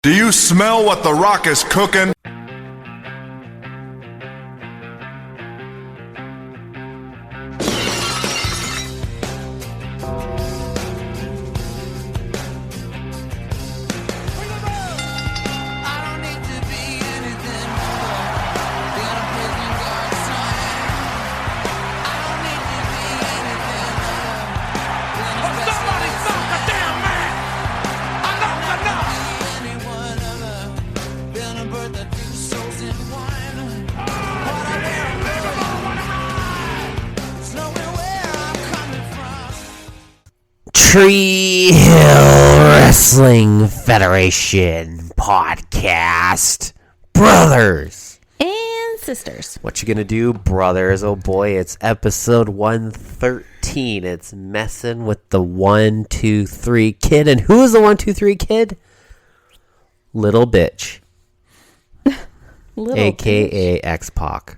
Do you smell what The Rock is cooking? Tree Hill Wrestling Federation podcast. Brothers and sisters. What you gonna do, brothers? Oh boy, it's episode 113. It's Messin with the 123 kid. And who is the 123 kid? Little bitch. AKA X-Pac.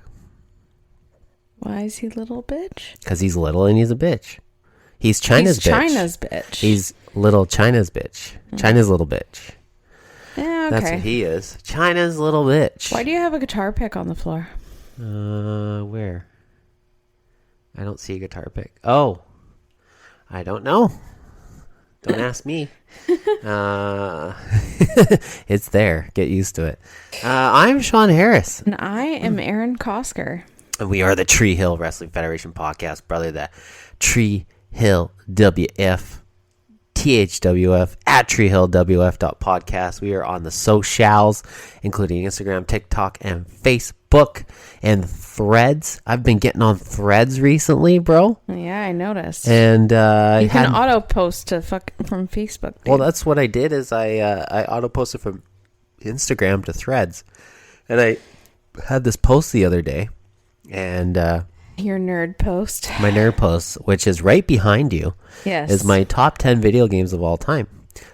Why is he little bitch? Because he's little and he's a bitch. He's China's bitch. He's little China's bitch. China's little bitch. Yeah, okay. That's what he is. China's little bitch. Why do you have a guitar pick on the floor? Where? I don't see a guitar pick. Oh. I don't know. Don't ask me. It's there. Get used to it. I'm Sean Harris. And I am Aaron Kosker. And we are the Tree Hill Wrestling Federation podcast, brother. The Tree Hill WF THWF at treehillwf.podcast. We are on the socials, including Instagram, TikTok, and Facebook, and Threads. I've been getting on Threads recently, bro. Yeah, I noticed. And you can auto post from Facebook. Dude. Well, that's what I did. Is I auto posted from Instagram to Threads, and I had this post the other day, and your nerd post. My nerd post, which is right behind you, yes, is my top 10 video games of all time.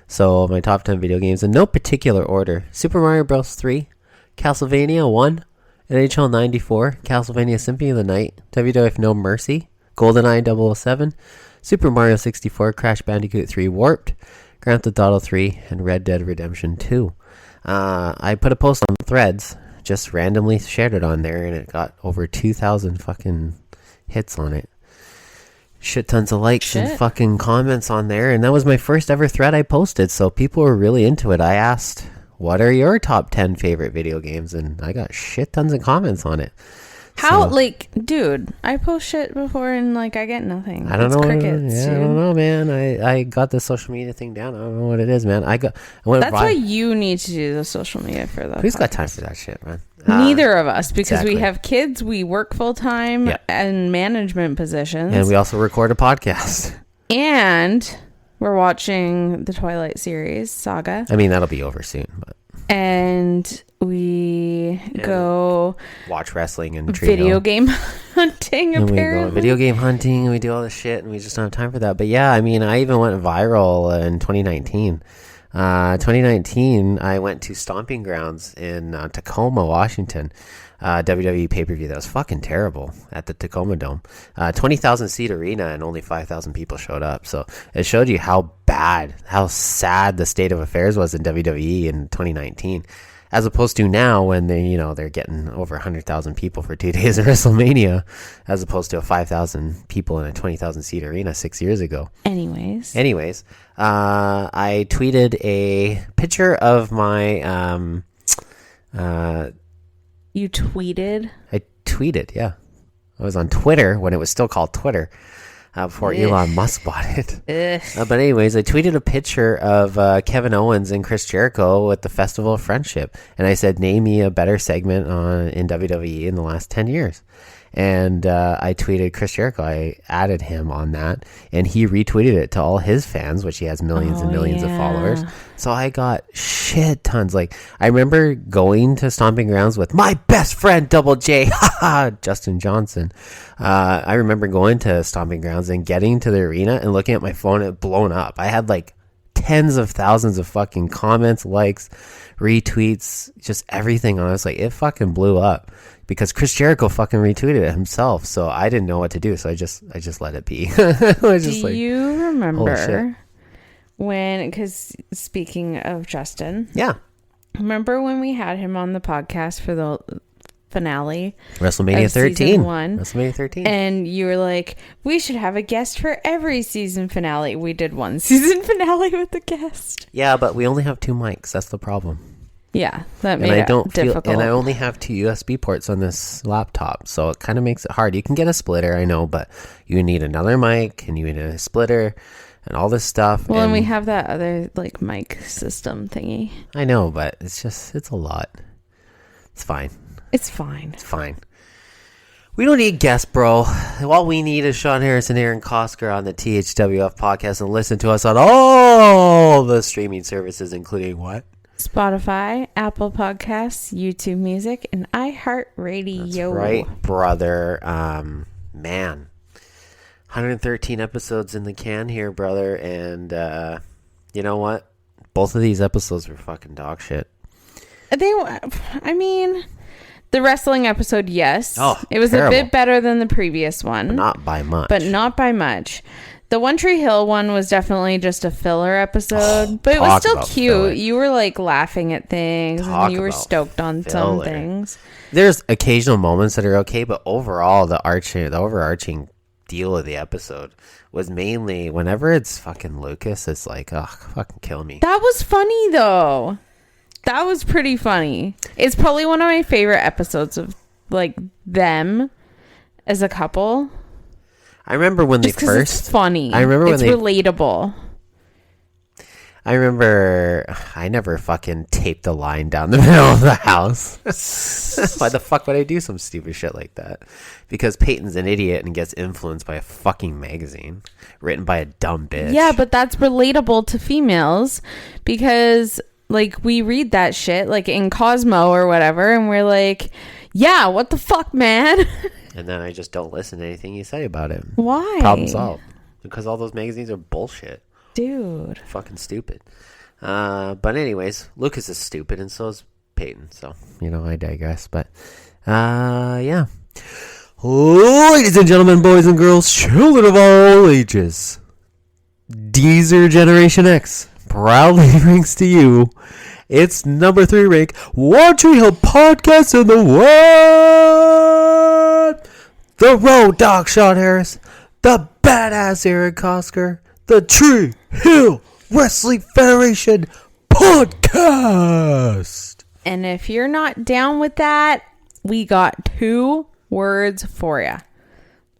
So my top 10 video games in no particular order: Super Mario Bros. 3, Castlevania 1, NHL 94, Castlevania Symphony of the Night, WWF No Mercy, GoldenEye 007, Super Mario 64, Crash Bandicoot 3 Warped, Grand Theft Auto 3, and Red Dead Redemption 2. I put a post on Threads, just randomly shared it on there, and it got over 2,000 fucking hits on it. Shit tons of likes and fucking comments on there, and that was my first ever thread I posted, so people were really into it. I asked, what are your top 10 favorite video games? And I got shit tons of comments on it. How, dude, I post shit before and, I get nothing. I don't know. Crickets, I don't know, man. I got the social media thing down. I don't know what it is, man. That's why you need to do the social media for the Who's got time for that shit, man? Neither of us, because exactly. We have kids, we work full-time in management positions. And we also record a podcast. And we're watching the Twilight series, Saga. I mean, that'll be over soon, but... And we go watch wrestling and video game hunting, and apparently. We go video game hunting, and we do all this shit, and we just don't have time for that. But yeah, I mean, I even went viral in 2019. 2019, I went to Stomping Grounds in Tacoma, Washington. WWE pay-per-view that was fucking terrible at the Tacoma Dome. 20,000 seat arena, and only 5,000 people showed up. So it showed you how sad the state of affairs was in WWE in 2019, as opposed to now when they're getting over 100,000 people for 2 days of WrestleMania, as opposed to 5,000 people in a 20,000 seat arena 6 years ago. Anyways, I tweeted a picture of my You tweeted? I tweeted, yeah. I was on Twitter when it was still called Twitter, before Elon Musk bought it. But anyways, I tweeted a picture of Kevin Owens and Chris Jericho at the Festival of Friendship. And I said, name me a better segment in WWE in the last 10 years. And I tweeted Chris Jericho. I added him on that, and he retweeted it to all his fans, which he has millions and millions of followers. So I got shit tons. I remember going to Stomping Grounds with my best friend, Double J, Justin Johnson. I remember going to Stomping Grounds and getting to the arena and looking at my phone, and it blown up. I had tens of thousands of fucking comments, likes, retweets, just everything on it. It fucking blew up. Because Chris Jericho fucking retweeted it himself, so I didn't know what to do, so I just let it be. Do you remember when? Because speaking of Justin, Remember when we had him on the podcast for the finale? WrestleMania 13. Season 1. WrestleMania 13. And you were like, we should have a guest for every season finale. We did one season finale with the guest. Yeah, but we only have 2 mics. That's the problem. Yeah, that made And I it don't difficult. and I only have 2 USB ports on this laptop, so it kind of makes it hard. You can get a splitter, I know, but you need another mic and you need a splitter and all this stuff. Well, and we have that other like mic system thingy. I know, but it's a lot. It's fine. It's fine. It's fine. We don't need guests, bro. All we need is Sean Harris and Aaron Kosker on the THWF podcast and listen to us on all the streaming services, including what? Spotify, Apple Podcasts, YouTube Music, and iHeartRadio. That's right, brother. Man. 113 episodes in the can here, brother. And you know what? Both of these episodes were fucking dog shit. I mean, the wrestling episode, yes. Oh, it was terrible. a bit better than the previous one. But not by much. But not by much. The One Tree Hill one was definitely just a filler episode, but it was talk still about cute. filler. You were like laughing at things, Talk and you were about stoked on some filler. things. There's occasional moments that are okay, but overall, the overarching deal of the episode was mainly whenever it's fucking Lucas, it's like, oh, fucking kill me. That was funny though. That was pretty funny. It's probably one of my favorite episodes of like them as a couple. I remember when Just they 'cause first. it's funny. I remember when it's they. relatable. I remember I never fucking taped the line down the middle of the house. Why the fuck would I do some stupid shit like that? Because Peyton's an idiot and gets influenced by a fucking magazine written by a dumb bitch. Yeah, but that's relatable to females because like we read that shit like in Cosmo or whatever and we're like, yeah, what the fuck, man? And then I just don't listen to anything you say about it. Why? Problem solved. Because all those magazines are bullshit. Dude. Fucking stupid. But anyways, Lucas is stupid and so is Peyton. So, I digress. But, yeah. Ladies and gentlemen, boys and girls, children of all ages, Deezer Generation X proudly brings to you its number 3 rank One Tree Hill podcast in the world. The Road Dog Sean Harris, the badass Aaron Kosker, the Tree Hill Wrestling Federation podcast. And if you're not down with that, we got 2 words for you.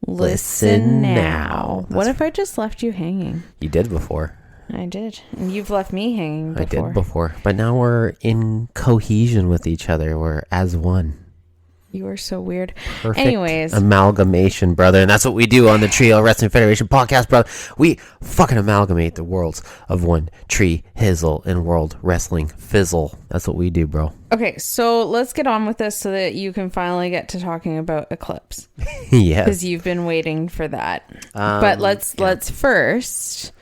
Listen now. What if I just left you hanging? You did before. I did. And you've left me hanging before. I did before. But now we're in cohesion with each other. We're as one. You were so weird. Perfect Anyways. amalgamation, brother. And that's what we do on the Trio Wrestling Federation podcast, brother. We fucking amalgamate the worlds of One Tree Hizzle and World Wrestling Fizzle. That's what we do, bro. Okay, so let's get on with this so that you can finally get to talking about Eclipse. Yes. Because you've been waiting for that. But let's first...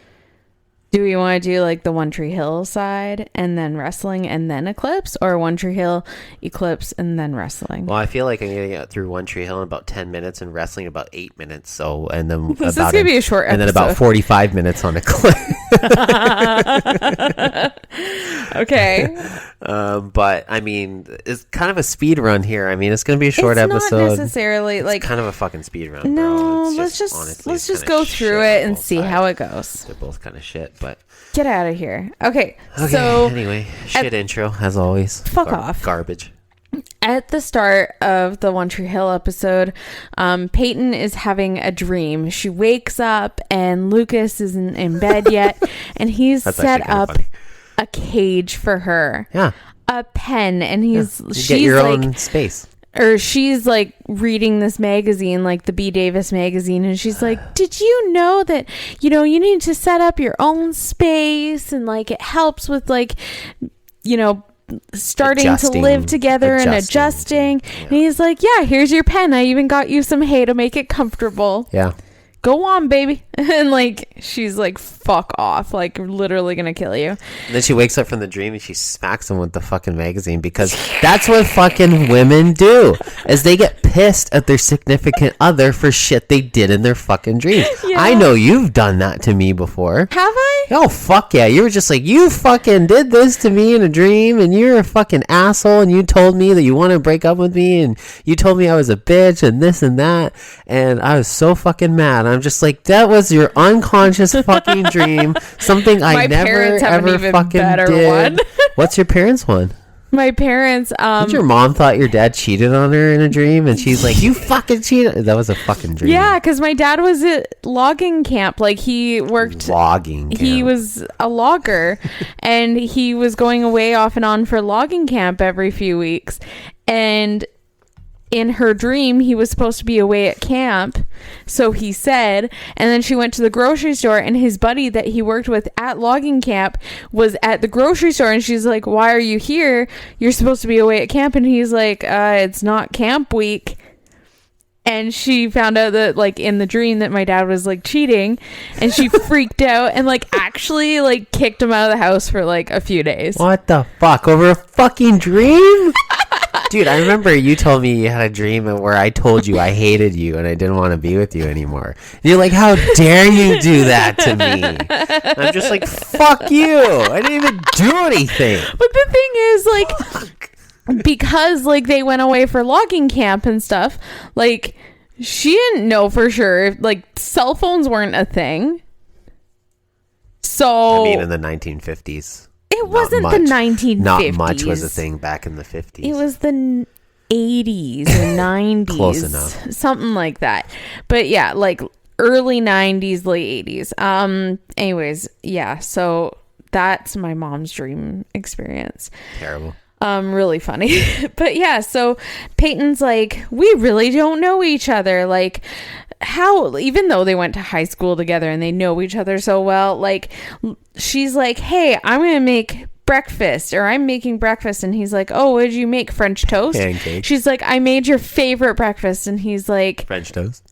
Do we want to do like the One Tree Hill side and then wrestling and then Eclipse, or One Tree Hill, Eclipse, and then wrestling? Well, I feel like I'm going to get through One Tree Hill in about 10 minutes and wrestling in about 8 minutes. So, and then This is going to be a short episode. And then about 45 minutes on Eclipse. Okay. But I mean, it's kind of a speed run here. I mean, it's going to be a short episode. Not necessarily like it's kind of a fucking speed run. no. Bro. Let's just honestly, let's it's just kinda go through shit it on and both see sides. how it goes. They're both kind of shit, but Get out of here. Okay. okay. So Anyway, shit intro as always. Fuck off. Garbage. At the start of the One Tree Hill episode, Peyton is having a dream. She wakes up and Lucas isn't in bed yet, and he's That's set actually kinda up funny. a cage for her. Yeah. A pen, and You she's get your like, own space. or she's like reading this magazine, like the B. Davis magazine, and she's like, did you know that, you need to set up your own space, and like it helps with like, starting Adjusting. to live together and adjusting. Yeah. And he's like, yeah, here's your pen. I even got you some hay to make it comfortable. Yeah. go on, baby. And like, she's like, fuck off. Like, literally gonna kill you. And then she wakes up from the dream and she smacks him with the fucking magazine, because that's what fucking women do, is they get pissed at their significant other for shit they did in their fucking dreams. Yeah. I know you've done that to me before. Have I? Oh, fuck yeah. You were just like, you fucking did this to me in a dream, and you're a fucking asshole, and you told me that you want to break up with me, and you told me I was a bitch, and this and that, and I was so fucking mad. I'm just like, that was your unconscious fucking dream. Something I never ever fucking did. What's your parents' one? My parents, Did your mom thought your dad cheated on her in a dream, and she's like, you fucking cheated? That was a fucking dream. yeah, because my dad was at logging camp. Like, he worked Logging camp. He was a logger, and he was going away off and on for logging camp every few weeks. And in her dream, he was supposed to be away at camp, so he said. And then she went to the grocery store, and his buddy that he worked with at logging camp was at the grocery store, and she's like, why are you here? You're supposed to be away at camp. And he's like, it's not camp week. And she found out that, like, in the dream that my dad was like cheating, and she freaked out and like actually like kicked him out of the house for like a few days. What the fuck? Over a fucking dream? Dude, I remember you told me you had a dream where I told you I hated you and I didn't want to be with you anymore. And you're like, how dare you do that to me? And I'm just like, fuck you. I didn't even do anything. But the thing is, like, because like they went away for logging camp and stuff, like, she didn't know for sure if, like, cell phones weren't a thing. So I mean, in the 1950s. It wasn't the 1950s. Not much was a thing back in the 50s. It was the 80s or 90s. Close enough. Something like that. But yeah, like early 90s, late 80s. Anyways, yeah. So that's my mom's dream experience. Terrible. Really funny. But yeah, so Peyton's like, we really don't know each other. Like, how, even though they went to high school together and they know each other so well, like, she's like, hey, I'm gonna make breakfast, or I'm making breakfast. And he's like, oh, what did you make? French toast? Pancakes. She's like, I made your favorite breakfast. And he's like, French toast?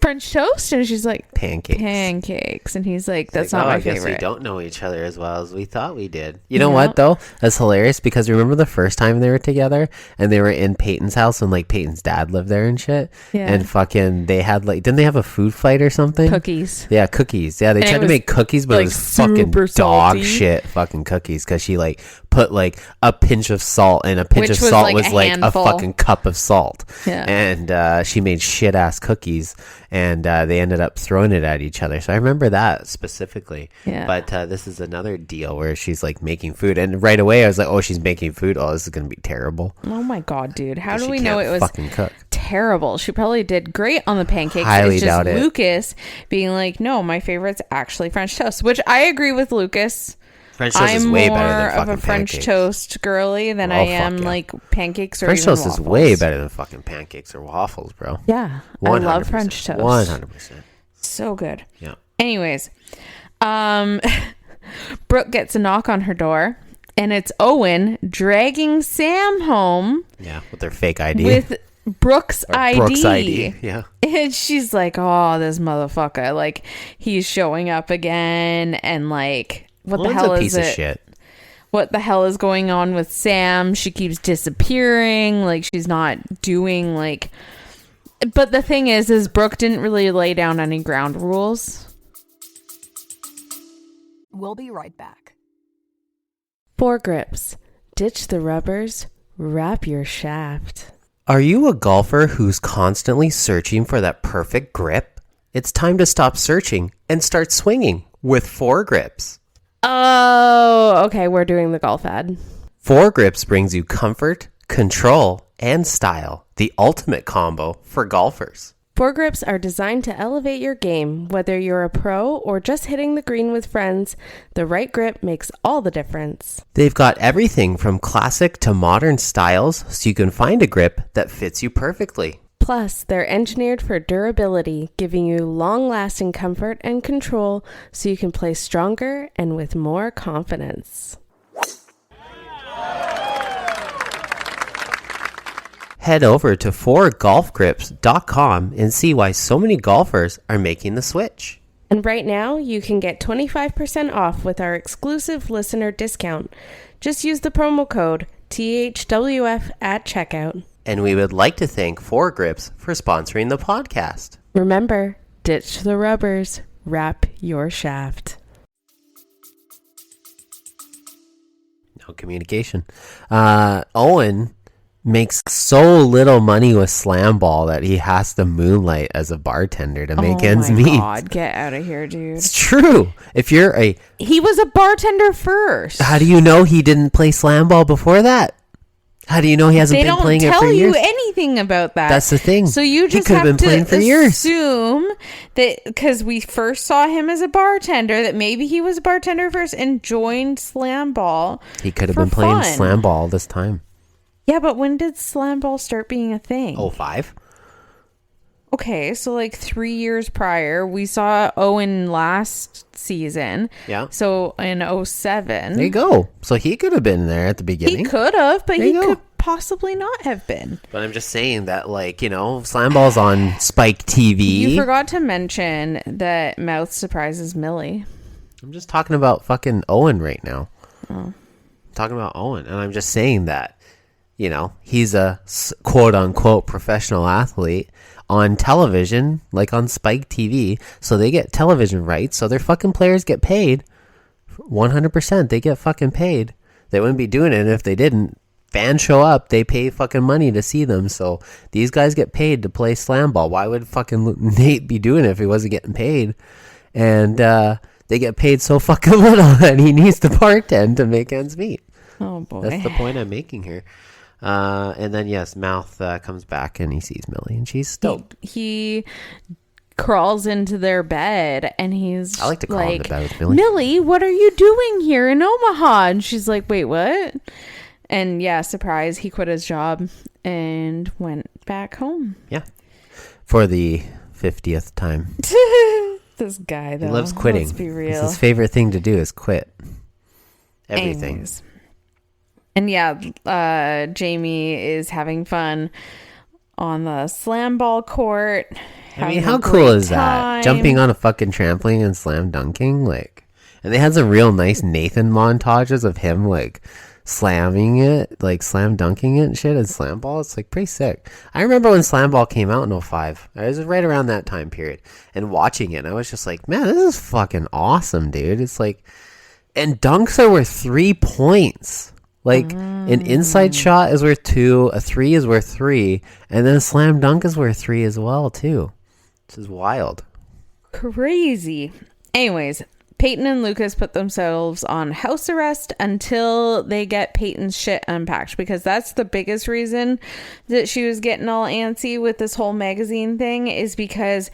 French toast? And she's like, pancakes. And he's like, that's not my favorite. I guess we don't know each other as well as we thought we did. You know what, though? That's hilarious, because remember the first time they were together and they were in Peyton's house and, like, Peyton's dad lived there and shit? Yeah. And fucking, they had, like, didn't they have a food fight or something? Cookies. Yeah, cookies. Yeah, they tried to make cookies, but like, it was fucking super dog salty shit fucking cookies, because she, like, put, like, a pinch of salt, and a pinch Which of was, salt like, was a like handful. a fucking cup of salt. Yeah. And she made shit ass cookies, and they ended up throwing it at each other. So I remember that specifically. Yeah. But this is another deal where she's like making food, and right away I was like, oh, she's making food. Oh, this is gonna be terrible. Oh my god, dude! How do She we know can't it was fucking cook. terrible? She probably did great on the pancakes. Highly it's just doubt it. Lucas being like, no, my favorite's actually French toast, which I agree with Lucas. French toast I'm is way more better than of fucking a French pancakes. toast girly than I am like pancakes or French even toast waffles. is way better than fucking pancakes or waffles, bro. Yeah, 100%. I love French toast. 100%. So good. Yeah. Anyways, Brooke gets a knock on her door, and it's Owen dragging Sam home. Yeah, with their fake ID. With Brooke's ID. Brooke's ID. Yeah. And she's like, oh, this motherfucker. Like, he's showing up again, and like, what the hell is it? Piece of shit. What the hell is going on with Sam? She keeps disappearing. Like, she's not doing, like... But the thing is Brooke didn't really lay down any ground rules. We'll be right back. FORE GRIPS. Ditch the rubbers. Wrap your shaft. Are you a golfer who's constantly searching for that perfect grip? It's time to stop searching and start swinging with FORE GRIPS. Oh, okay. We're doing the golf ad. FORE GRIPS brings you comfort, control, and style. The ultimate combo for golfers. FORE GRIPS are designed to elevate your game. Whether you're a pro or just hitting the green with friends, the right grip makes all the difference. They've got everything from classic to modern styles, so you can find a grip that fits you perfectly. Plus, they're engineered for durability, giving you long-lasting comfort and control so you can play stronger and with more confidence. Head over to foregolfgrips.com and see why so many golfers are making the switch. And right now, you can get 25% off with our exclusive listener discount. Just use the promo code THWF at checkout. And we would like to thank FORE GRIPS for sponsoring the podcast. Remember, ditch the rubbers, wrap your shaft. No communication. Owen makes so little money with slam ball that he has to moonlight as a bartender to make ends meet. Oh my God, get out of here, dude. It's true. If you're He was a bartender first. how do you know he didn't play slam ball before that? How do you know he hasn't been playing it for years? They don't tell you anything about that. That's the thing. So you just could have have been playing for years. assume that because we first saw him as a bartender, that maybe he was a bartender first and joined slam ball. He could have for been playing fun. slam ball all this time. Yeah, but when did slam ball start being a thing? 05? Okay, so like 3 years prior, we saw Owen last season. Yeah. So in 07. There you go. So he could have been there at the beginning. He could have, but There he you go. could possibly not have been. But I'm just saying that, slam ball's on Spike TV. You forgot to mention that Mouth surprises Millie. I'm just talking about fucking Owen right now. I'm talking about Owen. And I'm just saying that, he's a quote unquote professional athlete on television, like on Spike TV. So they get television rights. So their fucking players get paid 100%. They get fucking paid. They wouldn't be doing it if they didn't. Fans show up, they pay fucking money to see them. So these guys get paid to play slam ball. Why would fucking Nate be doing it if he wasn't getting paid? And they get paid so fucking little that he needs to bartend to make ends meet. Oh boy. That's the point I'm making here. And then yes, Mouth comes back and he sees Millie and she's stoked. He crawls into their bed and he's I like to crawl into bed with Millie. Millie, what are you doing here in Omaha? And she's like, wait, what? And yeah, surprise, he quit his job and went back home. Yeah. For the 50th time. This guy, though. He loves quitting. Let's be It's real. his favorite thing to do is quit. Everything. Anyways. And yeah, Jamie is having fun on the slam ball court. I mean, how cool is that? Jumping on a fucking trampoline and slam dunking? And they had some real nice Nathan montages of him, slamming it, slam dunking it and shit, and slam ball. It's pretty sick. I remember when slam ball came out in 05. I was right around that time period and watching it. And I was just like, man, this is fucking awesome, dude. It's and dunks are worth 3 points. An inside shot is worth 2, a 3 is worth 3, and then a slam dunk is worth 3 as well, too. This is wild. Crazy. Anyways, Peyton and Lucas put themselves on house arrest until they get Peyton's shit unpacked, because that's the biggest reason that she was getting all antsy with this whole magazine thing, is because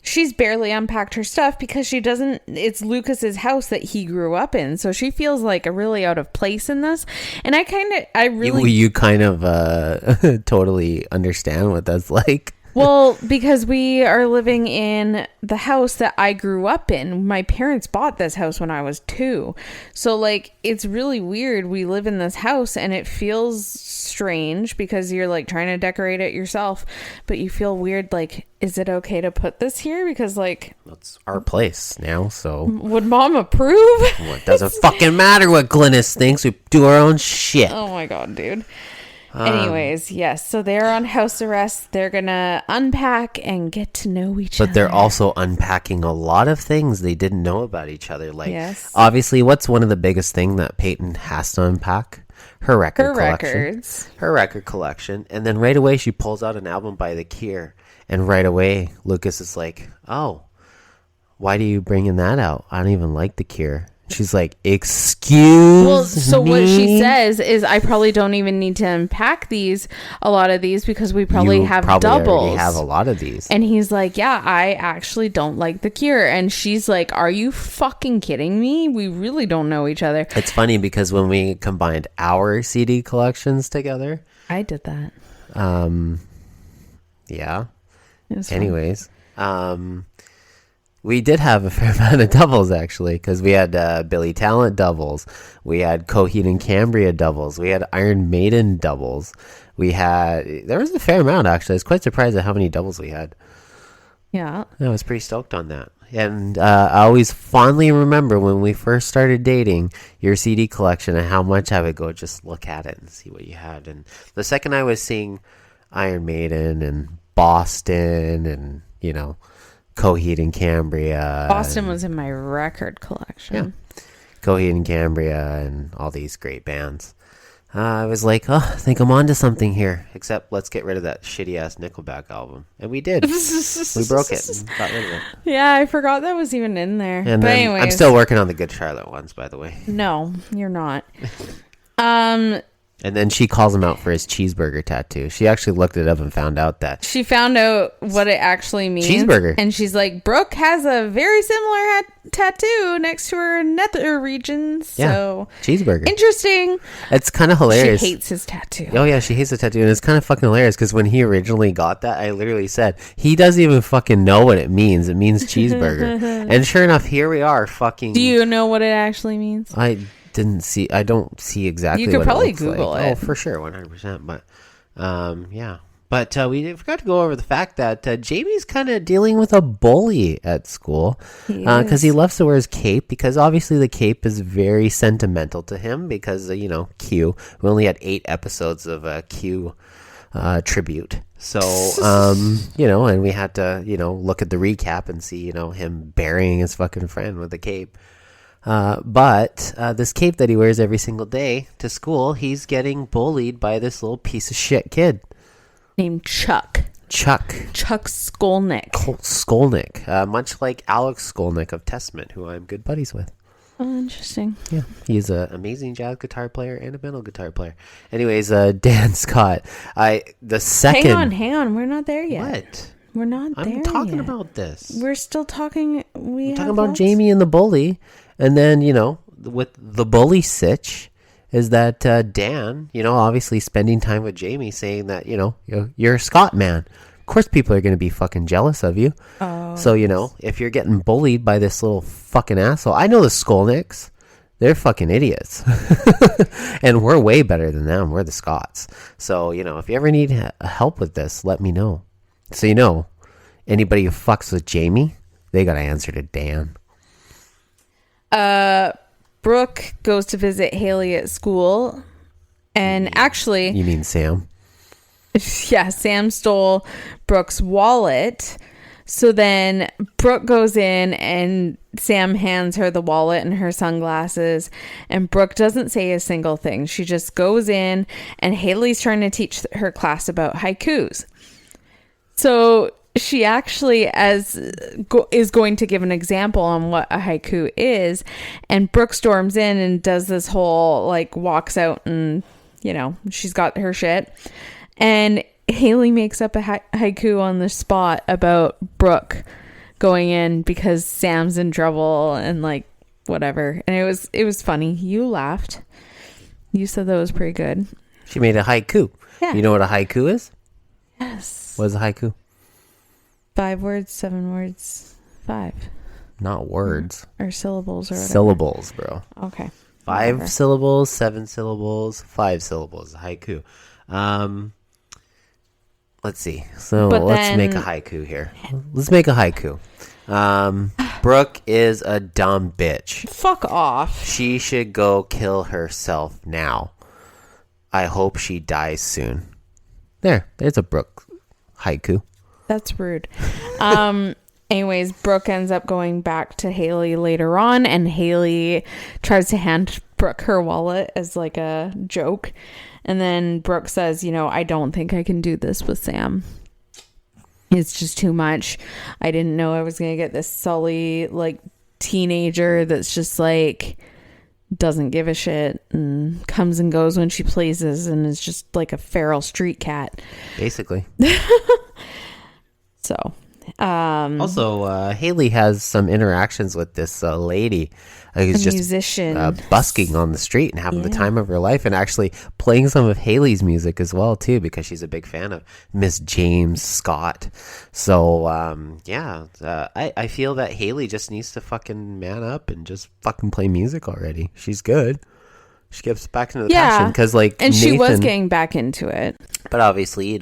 she's barely unpacked her stuff because it's Lucas's house that he grew up in. So she feels really out of place in this. And you kind of totally understand what that's like. Well, because we are living in the house that I grew up in. My parents bought this house when I was 2. So, it's really weird. We live in this house and it feels strange because you're, trying to decorate it yourself. But you feel weird, is it okay to put this here? Because, That's our place now, so... Would Mom approve? Well, it doesn't fucking matter what Glynis thinks. We do our own shit. Oh, my God, dude. Anyways, yes. So they're on house arrest. They're going to unpack and get to know each other. But they're also unpacking a lot of things they didn't know about each other. Yes. Obviously, what's one of the biggest thing that Peyton has to unpack? Her record collection. Records. Her record collection. And then right away, she pulls out an album by The Cure. And right away, Lucas is like, oh, why do you bringing that out? I don't even like The Cure. She's like, excuse me? What she says is, I probably don't even need to unpack a lot of these, because we probably have doubles. Already have a lot of these. And he's like, yeah, I actually don't like The Cure. And she's like, are you fucking kidding me? We really don't know each other. It's funny because when we combined our CD collections together. I did that. Yeah. It was fun. Anyways. We did have a fair amount of doubles, actually, because we had Billy Talent doubles. We had Coheed and Cambria doubles. We had Iron Maiden doubles. There was a fair amount, actually. I was quite surprised at how many doubles we had. Yeah. I was pretty stoked on that. And I always fondly remember when we first started dating your CD collection and how much I would go just look at it and see what you had. And the second I was seeing Iron Maiden and Boston and, Coheed and Cambria. Boston was in my record collection. Yeah. Coheed and Cambria and all these great bands. I was like, I think I'm onto something here. Except let's get rid of that shitty-ass Nickelback album. And we did. We broke it and got rid of it. Yeah, I forgot that was even in there. And but then anyways, I'm still working on the Good Charlotte ones, by the way. No, you're not. And then she calls him out for his cheeseburger tattoo. She actually looked it up and found out that. She found out what it actually means. Cheeseburger. And she's like, Brooke has a very similar tattoo next to her nether region. So, yeah, cheeseburger. Interesting. It's kind of hilarious. She hates his tattoo. Oh, yeah, she hates the tattoo. And it's kind of fucking hilarious because when he originally got that, I literally said, he doesn't even fucking know what it means. It means cheeseburger. And sure enough, here we are fucking. Do you know what it actually means? I don't see exactly. You could what probably it looks Google like. it. Oh, for sure, 100%. But yeah. But we forgot to go over the fact that Jamie's kind of dealing with a bully at school because he loves to wear his cape, because obviously the cape is very sentimental to him because Q. We only had 8 episodes of Q tribute. So and we had to look at the recap and see him burying his fucking friend with a cape. But this cape that he wears every single day to school, he's getting bullied by this little piece of shit kid named Chuck Skolnick. Skolnick, much like Alex Skolnick of Testament, who I'm good buddies with. Oh, interesting. Yeah, he's an amazing jazz guitar player and a metal guitar player. Anyways, Dan Scott, hang on, we're not there yet. What? We're not there. I'm talking yet. about this. We're still talking. We're talking about Jamie and the bully. And then, with the bully sitch is that Dan, obviously spending time with Jamie, saying that, you're a Scott man. Of course people are going to be fucking jealous of you. Oh. So, if you're getting bullied by this little fucking asshole. I know the Skolnicks. They're fucking idiots. And we're way better than them. We're the Scots. So, if you ever need help with this, let me know. So, anybody who fucks with Jamie, they got to answer to Dan. Brooke goes to visit Haley at school, and actually, you mean Sam? Yeah, Sam stole Brooke's wallet. So then Brooke goes in and Sam hands her the wallet and her sunglasses, and Brooke doesn't say a single thing. She just goes in, and Haley's trying to teach her class about haikus. So she actually is going to give an example on what a haiku is, and Brooke storms in and does this whole walks out, and she's got her shit, and Haley makes up a haiku on the spot about Brooke going in because Sam's in trouble and whatever, and it was funny. You laughed. You said that was pretty good. She made a haiku. Yeah. You know what a haiku is? Yes. What is a haiku? 5 words, 7 words, 5. Not words. Or syllables or whatever. Syllables, bro. Okay. 5 Whatever. syllables, 7 syllables, 5 syllables. A haiku. Let's see. So let's make a haiku here. Let's make a haiku. Brooke is a dumb bitch. Fuck off. She should go kill herself now. I hope she dies soon. There's a Brooke haiku. That's rude. Anyways, Brooke ends up going back to Haley later on, and Haley tries to hand Brooke her wallet as a joke. And then Brooke says, I don't think I can do this with Sam. It's just too much. I didn't know I was going to get this sully, teenager that's just doesn't give a shit and comes and goes when she pleases and is just like a feral street cat. Basically. So Also, Haley has some interactions with this lady who's just musician busking on the street and having the time of her life, and actually playing some of Haley's music as well too, because she's a big fan of Miss James Scott. So I feel that Haley just needs to fucking man up and just fucking play music already. She's good. She gets back into the passion, because she was getting back into it, but obviously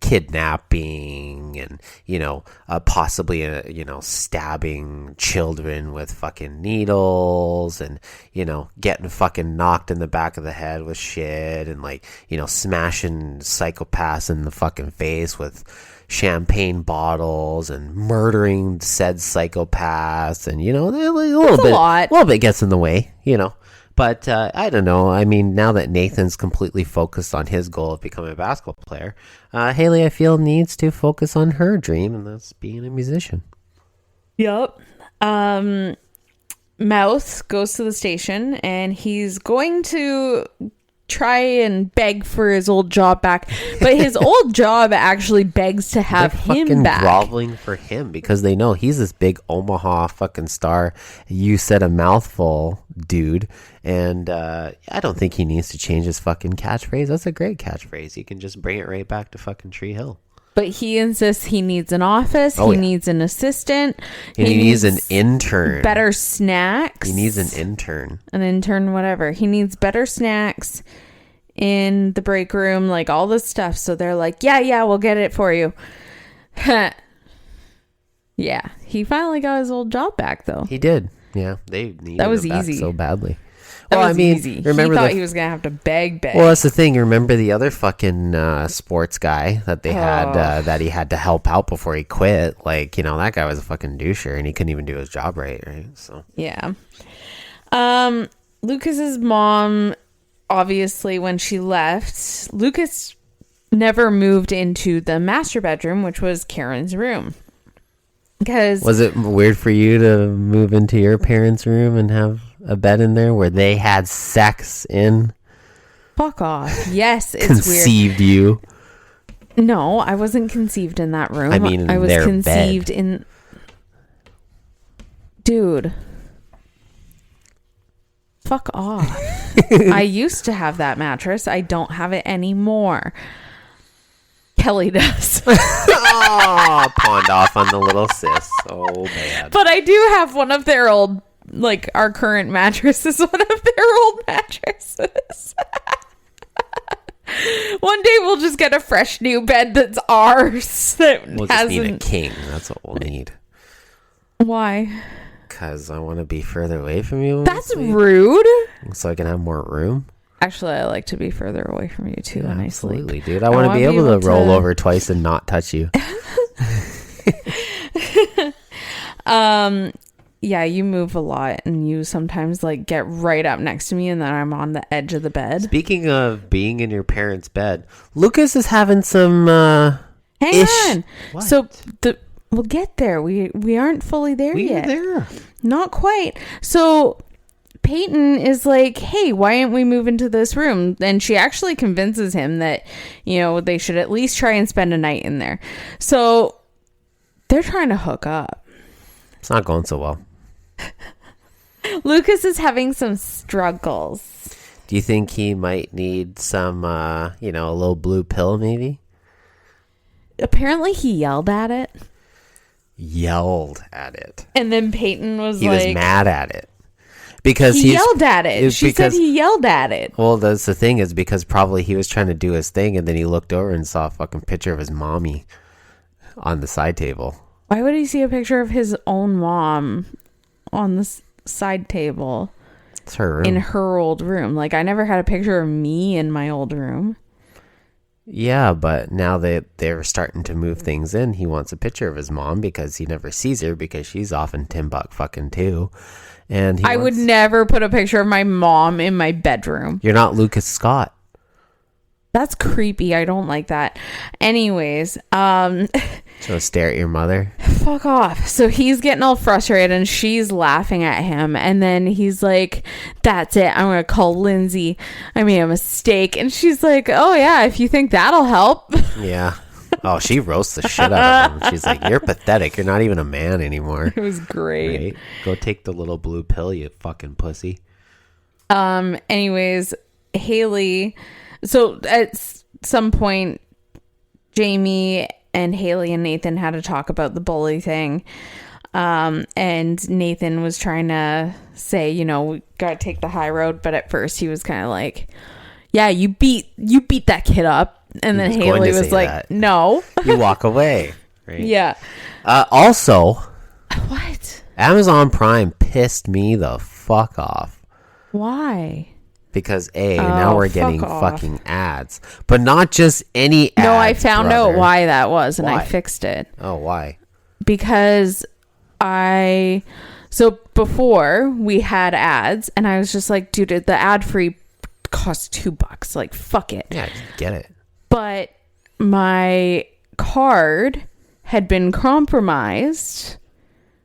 kidnapping and possibly stabbing children with fucking needles, and getting fucking knocked in the back of the head with shit, and smashing psychopaths in the fucking face with champagne bottles, and murdering said psychopaths, and a little bit gets in the way, But I don't know. I mean, now that Nathan's completely focused on his goal of becoming a basketball player, Haley, I feel, needs to focus on her dream, and that's being a musician. Yep. Mouth goes to the station, and he's going to try and beg for his old job back, but his old job actually begs to have him fucking back. Groveling for him because they know he's this big Omaha fucking star. You said a mouthful, dude, and I don't think he needs to change his fucking catchphrase. That's a great catchphrase. You can just bring it right back to fucking Tree Hill. But he insists he needs an office. He needs an assistant. He needs an intern. Better snacks. He needs an intern. An intern, whatever. He needs better snacks in the break room, like all this stuff. So they're like, yeah, we'll get it for you. Yeah. He finally got his old job back, though. He did. Yeah. They needed that was him back easy. so badly. Easy. Remember he thought he was going to have to beg. Well, that's the thing. Remember the other fucking sports guy that they had that he had to help out before he quit? That guy was a fucking doucher, and he couldn't even do his job right? So yeah. Lucas's mom, obviously, when she left, Lucas never moved into the master bedroom, which was Karen's room. Was it weird for you to move into your parents' room and have a bed in there where they had sex in? Fuck off. Yes, it's conceived weird. You? No, I wasn't conceived in that room. I mean, I was their conceived bed. in. Dude. Fuck off. I used to have that mattress. I don't have it anymore. Kelly does. Pawned off on the little sis. So bad. But I do have one of their old, our current mattress is one of their old mattresses. One day we'll just get a fresh new bed that's ours. We'll just need a king. That's what we'll need. Why? Because I want to be further away from you. That's rude. So I can have more room. Actually, I like to be further away from you too when I sleep. Absolutely, dude. I want to be able to roll over twice and not touch you. Yeah, you move a lot, and you sometimes get right up next to me, and then I'm on the edge of the bed. Speaking of being in your parents' bed, Lucas is having some hang on. What? So we'll get there. We aren't fully there yet. We're there. Not quite. So Peyton is like, hey, why aren't we move into this room? And she actually convinces him that, they should at least try and spend a night in there. So they're trying to hook up. It's not going so well. Lucas is having some struggles. Do you think he might need some, a little blue pill maybe? Apparently he yelled at it. And then Peyton was he was mad at it. Because he yelled at it. She said he yelled at it. Well, that's the thing is because probably he was trying to do his thing and then he looked over and saw a fucking picture of his mommy on the side table. Why would he see a picture of his own mom on the side table? It's her room. In her old room. I never had a picture of me in my old room. Yeah, but now that they're starting to move things in, he wants a picture of his mom because he never sees her because she's off in Timbuk fucking too. And I would never put a picture of my mom in my bedroom. You're not Lucas Scott. That's creepy. I don't like that. Anyways, So stare at your mother. Fuck off. So he's getting all frustrated and she's laughing at him. And then he's like, that's it. I'm going to call Lindsay. I made a mistake. And she's like, oh yeah, if you think that'll help. Yeah. Oh, she roasts the shit out of him. She's like, "You're pathetic. You're not even a man anymore." It was great. Right? Go take the little blue pill, you fucking pussy. Anyways, Haley. So at some point, Jamie and Haley and Nathan had to talk about the bully thing. And Nathan was trying to say, you know, we gotta take the high road, but at first he was kind of like, yeah, you beat that kid up. And then Haley was like, that. No. You walk away. Right? Yeah. Also, what? Amazon Prime pissed me the fuck off. Why? Because now we're getting fucking ads. But not just any ads. No, I found out why that was, and I fixed it. Oh, why? Because so before we had ads, and I was just like, dude, the ad free costs $2. Like, fuck it. Yeah, just get it. But my card had been compromised.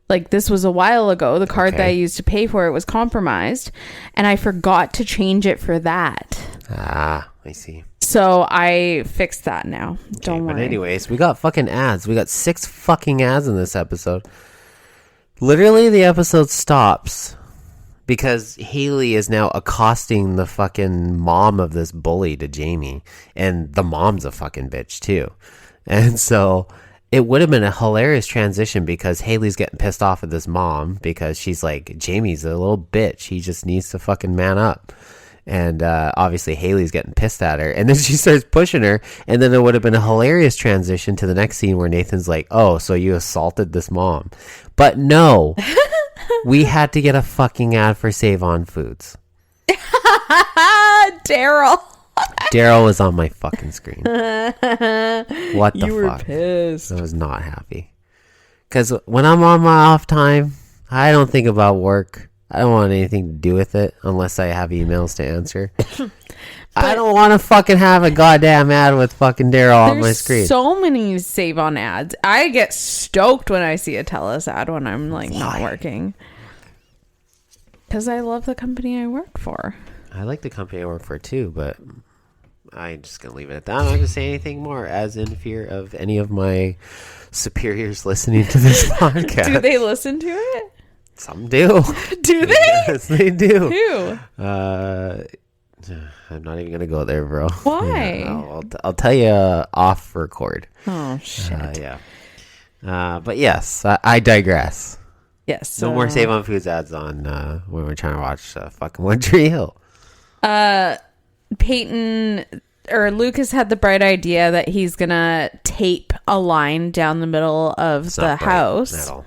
Like, this was a while ago. The card that I used to pay for it was compromised, and I forgot to change it for that. Ah, I see. So I fixed that now. Don't worry. But anyways, we got fucking ads. We got 6 fucking ads in this episode. Literally, the episode stops because Haley is now accosting the fucking mom of this bully to Jamie. And the mom's a fucking bitch, too. And so it would have been a hilarious transition because Haley's getting pissed off at this mom because she's like, Jamie's a little bitch. He just needs to fucking man up. And obviously Haley's getting pissed at her. And then she starts pushing her. And then it would have been a hilarious transition to the next scene where Nathan's like, oh, so you assaulted this mom. But no. We had to get a fucking ad for Save On Foods. Daryl. Daryl was on my fucking screen. What the fuck? You were pissed. I was not happy. Because when I'm on my off time, I don't think about work. I don't want anything to do with it unless I have emails to answer. I don't want to fucking have a goddamn ad with fucking Daryl on my screen. There's so many Save On ads. I get stoked when I see a TELUS ad when I'm like not working. Because I love the company I work for. I like the company I work for too, but I'm just going to leave it at that. I'm not going to say anything more as in fear of any of my superiors listening to this podcast. Do they listen to it? Some do. Do they? Yes, they do. Who? I'm not even gonna go there, bro. Why? Yeah, I'll tell you off record. Oh shit. Yeah. But yes, I digress. Yes. No more Save On Foods ads on when we're trying to watch fucking One Tree Hill. Peyton or Lucas had the bright idea that he's gonna tape a line down the middle of the house. At all.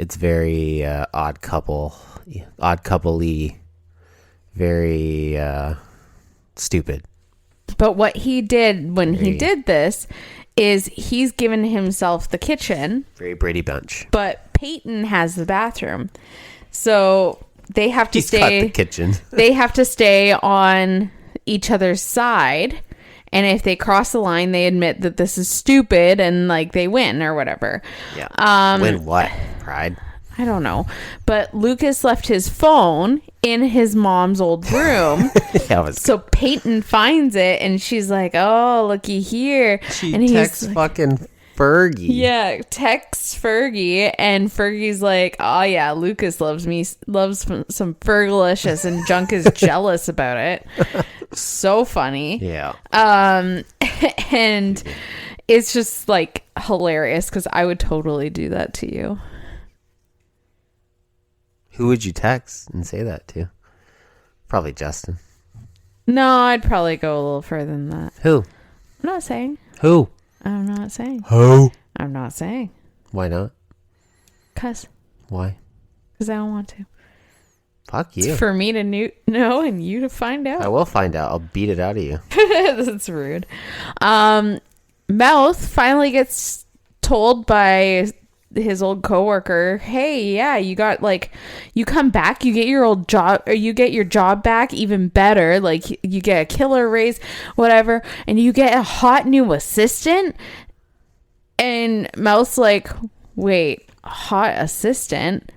It's very odd couple-y, very stupid. But what he did when he did this is he's given himself the kitchen. Very Brady Bunch. But Peyton has the bathroom. So they have to stay. Got the kitchen. They have to stay on each other's side. And if they cross the line, they admit that this is stupid and like they win or whatever. Yeah. Win what? Pride? I don't know. But Lucas left his phone in his mom's old room. So Peyton finds it and she's like, oh, looky here. She and texts fucking Fergie. Yeah, texts Fergie, and Fergie's like, oh yeah, Lucas loves some Fergalicious, and Junk is jealous about it. So funny. Yeah. And it's just like hilarious because I would totally do that to you. Who would you text and say that to? Probably Justin. No, I'd probably go a little further than that. Who? I'm not saying. Who? I'm not saying. Who? I'm not saying. Why not? Because. Why? Because I don't want to. Fuck you. It's for me to know and you to find out. I will find out. I'll beat it out of you. That's rude. Mouth finally gets told by his old coworker, hey, yeah, you got you come back, you get your old job, or you get your job back even better, like you get a killer raise, whatever, and you get a hot new assistant. And Mouth's like, wait, hot assistant?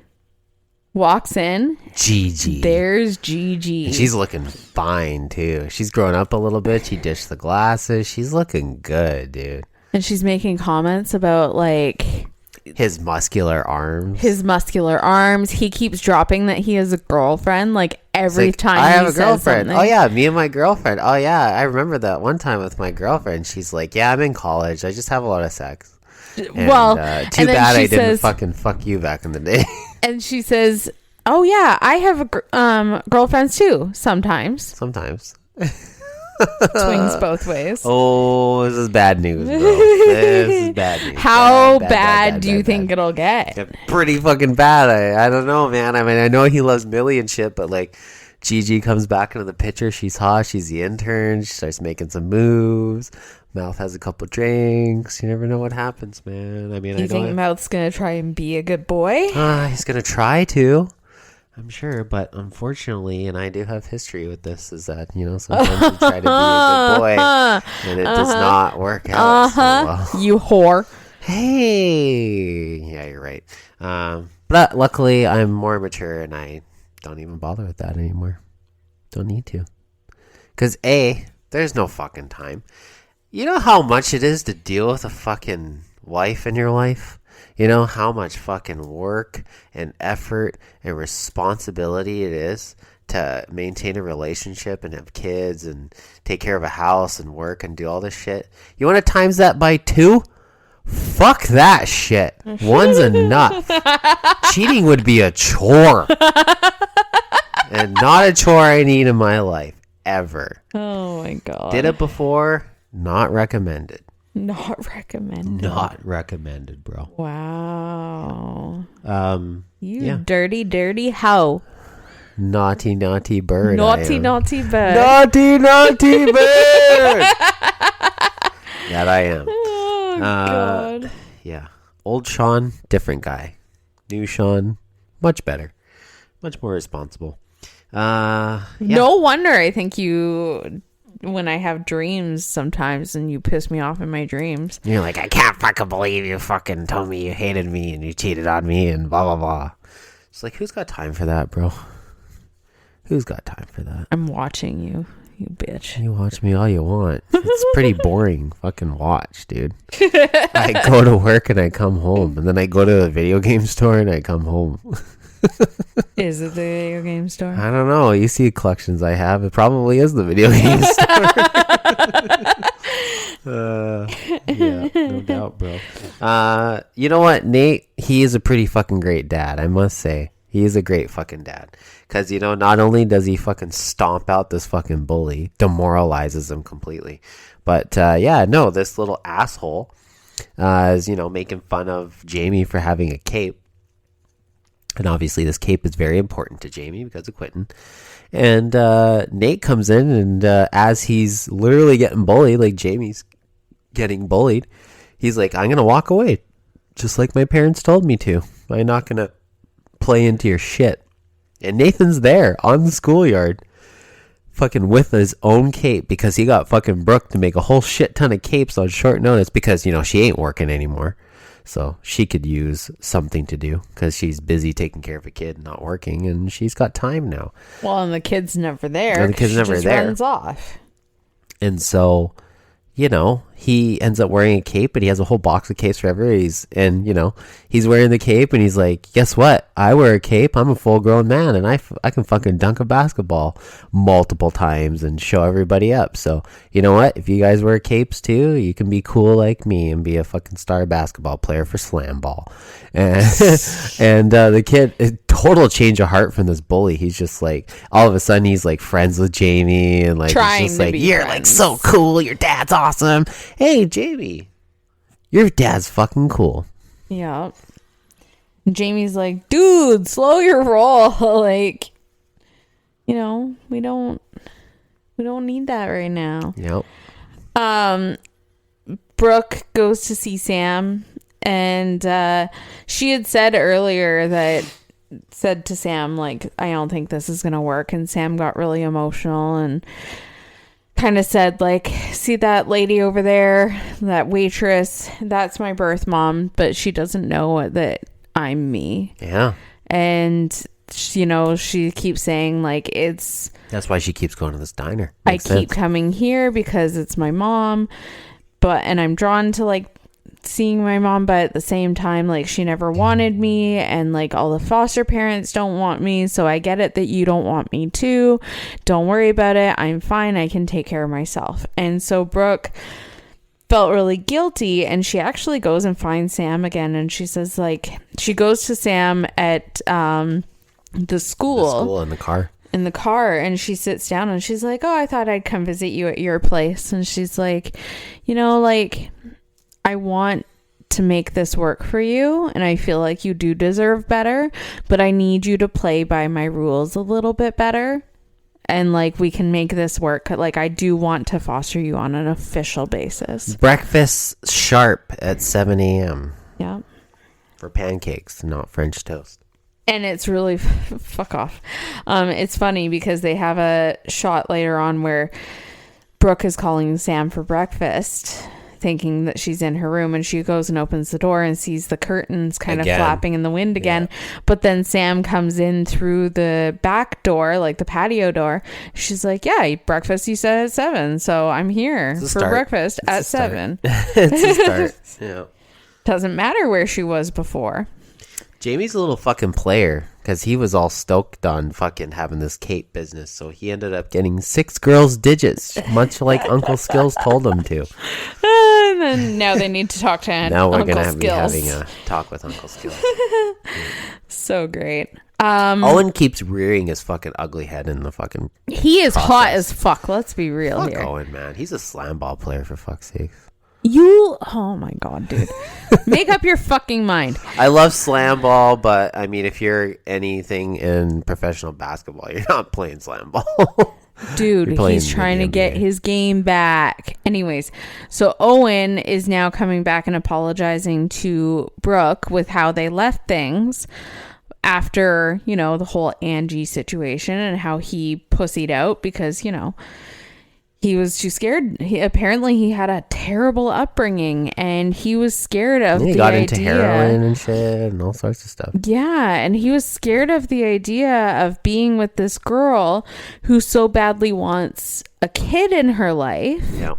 walks in. Gigi. There's Gigi. And she's looking fine, too. She's grown up a little bit. She ditched the glasses. She's looking good, dude. And she's making comments about, like... his muscular arms. He keeps dropping that he has a girlfriend, like, every time I have he a girlfriend. says Oh, yeah, me and my girlfriend. Oh, yeah, I remember that one time with my girlfriend. She's like, yeah, I'm in college. I just have a lot of sex. And, well, too bad I didn't fucking fuck you back in the day. And she says, oh, yeah, I have girlfriends, too, sometimes. Sometimes. Swings both ways. Oh, this is bad news, bro. This is bad news. How bad do you think it'll get? Yeah, pretty fucking bad. I don't know, man. I mean, I know he loves Millie and shit, but like Gigi comes back into the picture. She's hot. She's the intern. She starts making some moves. Mouth has a couple drinks. You never know what happens, man. I mean, you think Mouth's gonna try and be a good boy? He's gonna try to. I'm sure, but unfortunately, and I do have history with this, is that, you know, sometimes you try to be a good boy and it does not work out so well. You whore. Hey. Yeah, you're right. But luckily, I'm more mature and I don't even bother with that anymore. Don't need to. Because A, there's no fucking time. You know how much it is to deal with a fucking wife in your life? You know how much fucking work and effort and responsibility it is to maintain a relationship and have kids and take care of a house and work and do all this shit? You want to times that by 2? Fuck that shit. 1's enough. Cheating would be a chore. And not a chore I need in my life. Ever. Oh my God. Did it before? Not recommended. Not recommended. Not recommended, bro. Wow. You dirty, dirty hoe. Naughty, naughty bird. Naughty, naughty bird. Naughty, naughty bird. That I am. Oh, God. Yeah. Old Sean, different guy. New Sean, much better. Much more responsible. Yeah. No wonder I think you... when I have dreams sometimes and you piss me off in my dreams. You're like, I can't fucking believe you fucking told me you hated me and you cheated on me and blah, blah, blah. It's like, who's got time for that, bro? Who's got time for that? I'm watching you, you bitch. You watch me all you want. It's pretty boring fucking watch, dude. I go to work and I come home. And then I go to the video game store and I come home. Is it the video game store? I don't know. You see collections I have. It probably is the video game store. Yeah, no doubt, bro. You know what, Nate? He is a pretty fucking great dad, I must say. He is a great fucking dad. Because, you know, not only does he fucking stomp out this fucking bully, demoralizes him completely. But, yeah, no, this little asshole is, you know, making fun of Jamie for having a cape. And obviously this cape is very important to Jamie because of Quentin. And Nate comes in and as he's literally getting bullied, like Jamie's getting bullied, he's like, I'm going to walk away. Just like my parents told me to. I'm not going to play into your shit. And Nathan's there on the schoolyard fucking with his own cape because he got fucking Brooke to make a whole shit ton of capes on short notice because, you know, she ain't working anymore. So she could use something to do because she's busy taking care of a kid and not working, and she's got time now. Well, and the kid's never there. And the kid's never there. Runs off. And so, you know, he ends up wearing a cape, and he has a whole box of capes forever. He's wearing the cape, and he's like, guess what? I wear a cape. I'm a full-grown man, and I can fucking dunk a basketball multiple times and show everybody up. So, you know what? If you guys wear capes too, you can be cool like me and be a fucking star basketball player for slam ball. And, the kid, a total change of heart from this bully. He's just like, all of a sudden, he's like friends with Jamie, and like, trying he's just to like, be you're friends. like so cool. Your dad's awesome. Hey, Jamie, your dad's fucking cool. Yeah. Jamie's like, dude, slow your roll. Like, you know, we don't need that right now. Yep. Brooke goes to see Sam, and she had said earlier said to Sam, like, I don't think this is gonna work, and Sam got really emotional and kind of said, like, see that lady over there, that waitress, that's my birth mom, but she doesn't know that I'm me. Yeah. And she keeps saying like That's why she keeps going to this diner. I keep coming here because it's my mom, and I'm drawn to like seeing my mom, but at the same time, like, she never wanted me, and like all the foster parents don't want me, so I get it that you don't want me too. Don't worry about it. I'm fine. I can take care of myself. And so Brooke felt really guilty, and she actually goes and finds Sam again, and she says, like, she goes to Sam at the school in the car, and she sits down and she's like, oh, I thought I'd come visit you at your place. And she's like, like, I want to make this work for you, and I feel like you do deserve better, but I need you to play by my rules a little bit better, and like, we can make this work. Like, I do want to foster you on an official basis. Breakfast sharp at 7 a.m. Yeah. For pancakes, not French toast. And it's really fuck off. It's funny because they have a shot later on where Brooke is calling Sam for breakfast, thinking that she's in her room, and she goes and opens the door and sees the curtains kind of flapping in the wind again. Yeah. But then Sam comes in through the back door, like the patio door. She's like, yeah, breakfast you said at 7, so I'm here for breakfast at 7. It's a start. Yeah. Doesn't matter where she was before. Jamie's a little fucking player because he was all stoked on fucking having this Kate business, so he ended up getting 6 girls' digits, much like Uncle Skills told him to. And then now they need to talk to now we're Uncle gonna be Skills. having a talk with Uncle Skills. So great. Owen keeps rearing his fucking ugly head in the fucking. He is process. hot as fuck. Let's be real fuck here. Owen, man, he's a slam ball player for fuck's sake. Oh my god, dude. Make up your fucking mind. I love slam ball, but I mean, if you're anything in professional basketball, you're not playing slam ball. Dude, he's trying to get his game back. Anyways, so Owen is now coming back and apologizing to Brooke with how they left things after, the whole Angie situation, and how he pussied out because, he was too scared. Apparently he had a terrible upbringing, and he was scared of the idea. He got into heroin and shit and all sorts of stuff. Yeah, and he was scared of the idea of being with this girl who so badly wants a kid in her life. Yeah.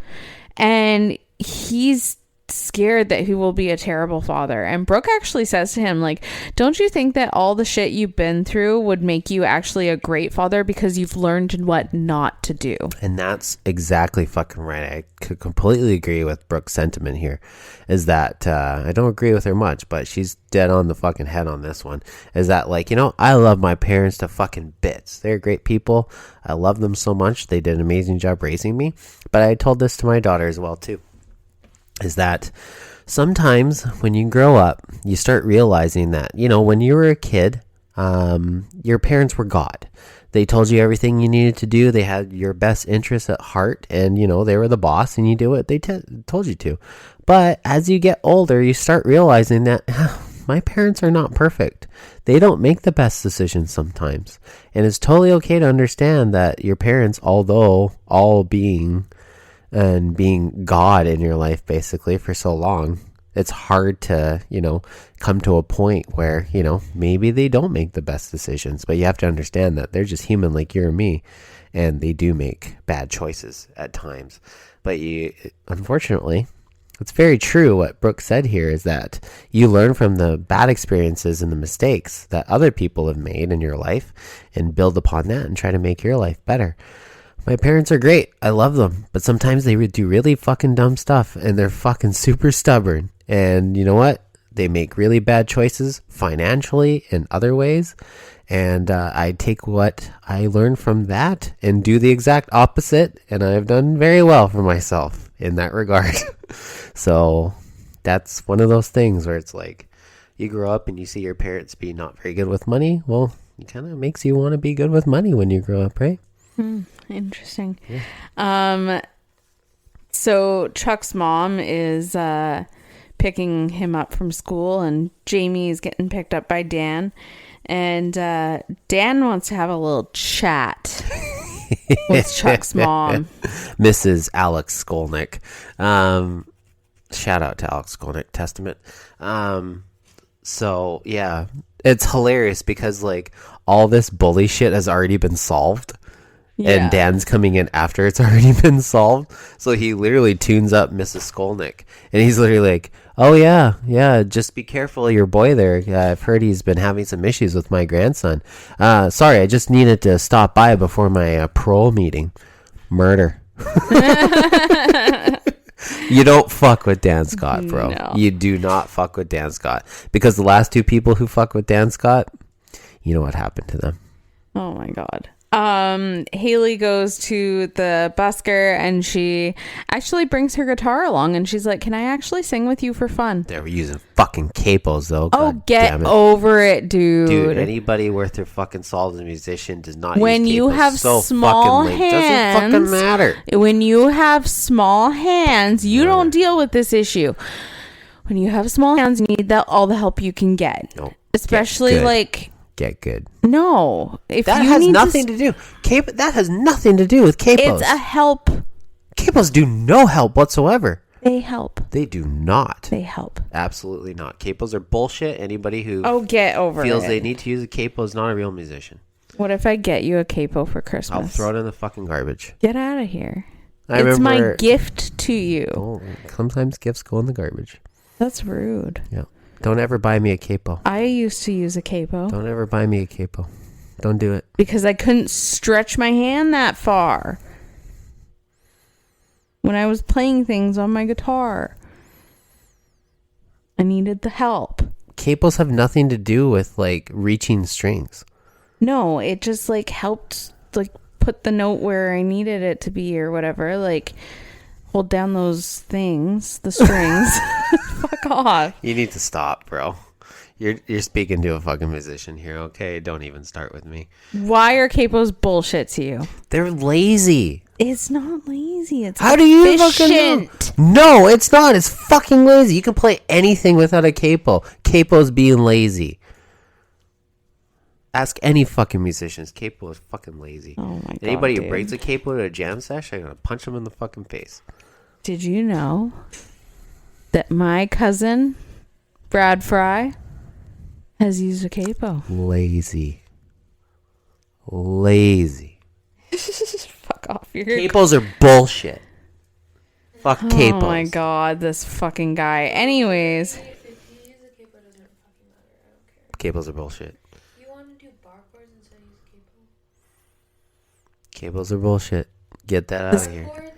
And he's scared that he will be a terrible father. And Brooke actually says to him, like, don't you think that all the shit you've been through would make you actually a great father because you've learned what not to do? And that's exactly fucking right. I could completely agree with Brooke's sentiment here, is that I don't agree with her much, but she's dead on the fucking head on this one, is that, like, I love my parents to fucking bits. They're great people. I love them so much. They did an amazing job raising me. But I told this to my daughter as well too, is that sometimes when you grow up, you start realizing that, when you were a kid, your parents were God. They told you everything you needed to do. They had your best interests at heart, and, they were the boss, and you do what they told you to. But as you get older, you start realizing that my parents are not perfect. They don't make the best decisions sometimes. And it's totally okay to understand that your parents, although all being God in your life basically for so long, it's hard to, come to a point where, maybe they don't make the best decisions, but you have to understand that they're just human like you or me, and they do make bad choices at times. But unfortunately, it's very true what Brooke said here, is that you learn from the bad experiences and the mistakes that other people have made in your life and build upon that and try to make your life better. My parents are great. I love them. But sometimes they do really fucking dumb stuff, and they're fucking super stubborn. And you know what? They make really bad choices financially and other ways. And I take what I learned from that and do the exact opposite. And I've done very well for myself in that regard. So that's one of those things where it's like, you grow up and you see your parents be not very good with money. Well, it kind of makes you want to be good with money when you grow up, right? Interesting. Yeah. So Chuck's mom is picking him up from school, and Jamie is getting picked up by Dan, and Dan wants to have a little chat with Chuck's mom, Mrs. Alex Skolnick. Shout out to Alex Skolnick, Testament. So yeah, it's hilarious because like all this bully shit has already been solved. And Dan's coming in after it's already been solved. So he literally tunes up Mrs. Skolnick. And he's literally like, oh, yeah, just be careful of your boy there. I've heard he's been having some issues with my grandson. Sorry, I just needed to stop by before my parole meeting. Murder. You don't fuck with Dan Scott, bro. No. You do not fuck with Dan Scott. Because the last two people who fuck with Dan Scott, you know what happened to them. Oh, my God. Haley goes to the busker and she actually brings her guitar along and she's like, can I actually sing with you for fun? They were using fucking capos though. God get over it, dude. Dude, anybody worth their fucking salt as a musician does not when use capos. You have so small hands, doesn't fucking matter. When you have small hands, you don't deal with this issue. When you have small hands, you need all the help you can get. Nope. Especially like get good. No, if that you has need nothing to do. That has nothing to do with capos. It's a help. Capos do no help whatsoever. They help. They do not. They help. Absolutely not. Capos are bullshit. Anybody who get over feels it. they need to use a capo is not a real musician. What if I get you a capo for Christmas? I'll throw it in the fucking garbage. Get out of here. It's my gift to you. Oh, sometimes gifts go in the garbage. That's rude. Yeah. Don't ever buy me a capo. I used to use a capo. Don't ever buy me a capo. Don't do it. Because I couldn't stretch my hand that far when I was playing things on my guitar. I needed the help. Capos have nothing to do with like reaching strings. No, it just like helped like put the note where I needed it to be or whatever. Like hold down those things, the strings. Fuck off. You need to stop, bro. You're speaking to a fucking musician here, okay? Don't even start with me. Why are capos bullshit to you? They're lazy. It's not lazy. It's how do you fucking know? No, it's not. It's fucking lazy. You can play anything without a capo. Capo's being lazy. Ask any fucking musicians. Capo is fucking lazy. Oh my God, anybody dude. who brings a capo to a jam session, I'm gonna punch them in the fucking face. Did you know that my cousin Brad Fry has used a capo? Lazy. Fuck off. Capos are bullshit. Fuck capos. Oh my God, this fucking guy. Anyways. Capos are bullshit. You want to do bar chords instead of use capo? Cables are bullshit. Get that out of here. Chords?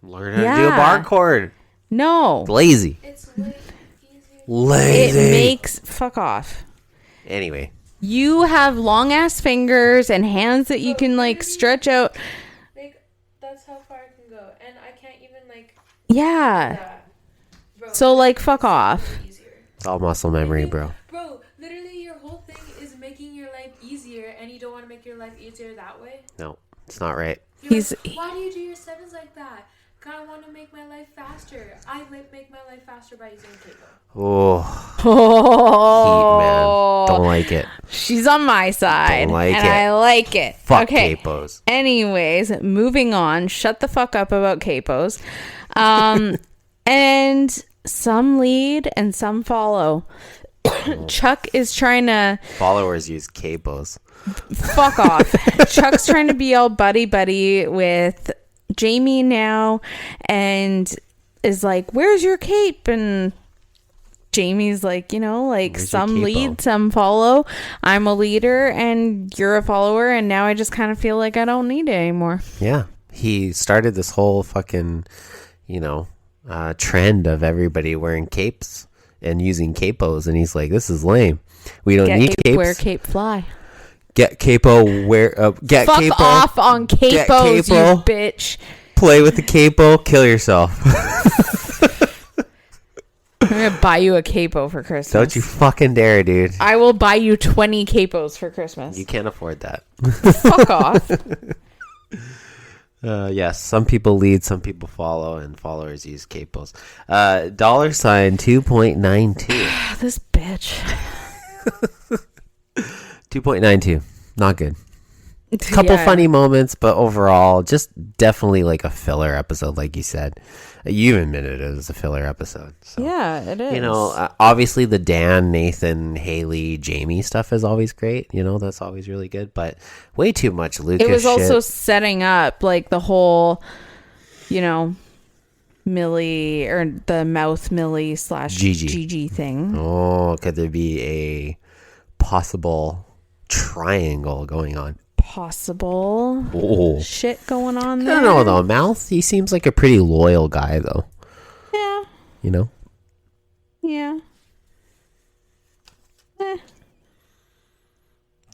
Learn how to do a bar chord. No. Lazy. It's way easier. Lazy. It makes... Fuck off. Anyway. You have long ass fingers and hands that you can like stretch out. Like, that's how far I can go. And I can't even like... Yeah. that. Bro, So like fuck off. easier. It's all muscle memory, bro. Bro, literally your whole thing is making your life easier and you don't want to make your life easier that way? No, it's not right. You're like, why do you do your sevens like that? I want to make my life faster. I make my life faster by using capo. Oh, Oh, heat, man. Don't like it. She's on my side. Don't like and it. I like it. Fuck okay. capos. Anyways, moving on. Shut the fuck up about capos. And some lead and some follow. Chuck is trying to... Followers use capos. Fuck off. Chuck's trying to be all buddy with Jamie now and is like, where's your cape? And Jamie's like, Where's some your lead, capo? some follow. I'm a leader and you're a follower. And now I just kind of feel like I don't need it anymore. Yeah. He started this whole fucking, trend of everybody wearing capes and using capos. And he's like, this is lame. We don't need capes. Wear cape fly. Get capo, get Fuck capo. off on Get capos, you capo. bitch. Play with the capo, kill yourself. I'm going to buy you a capo for Christmas. Don't you fucking dare, dude. I will buy you 20 capos for Christmas. You can't afford that. Fuck off. Yes, some people lead, some people follow, and followers use capos. $2.92. This bitch. 2.92. Not good. Couple Yeah. funny moments, but overall, just definitely like a filler episode, like you said. You admitted it was a filler episode. So. Yeah, it is. You know, obviously the Dan, Nathan, Haley, Jamie stuff is always great. You know, that's always really good. But way too much Lucas it was also shit. setting up like the whole, you know, Millie or the mouth Millie / Gigi thing. Oh, could there be a possible triangle going on? Possible Oh. shit going on I there. don't know, though. Mouth, he seems like a pretty loyal guy, though. Yeah. You know? Yeah.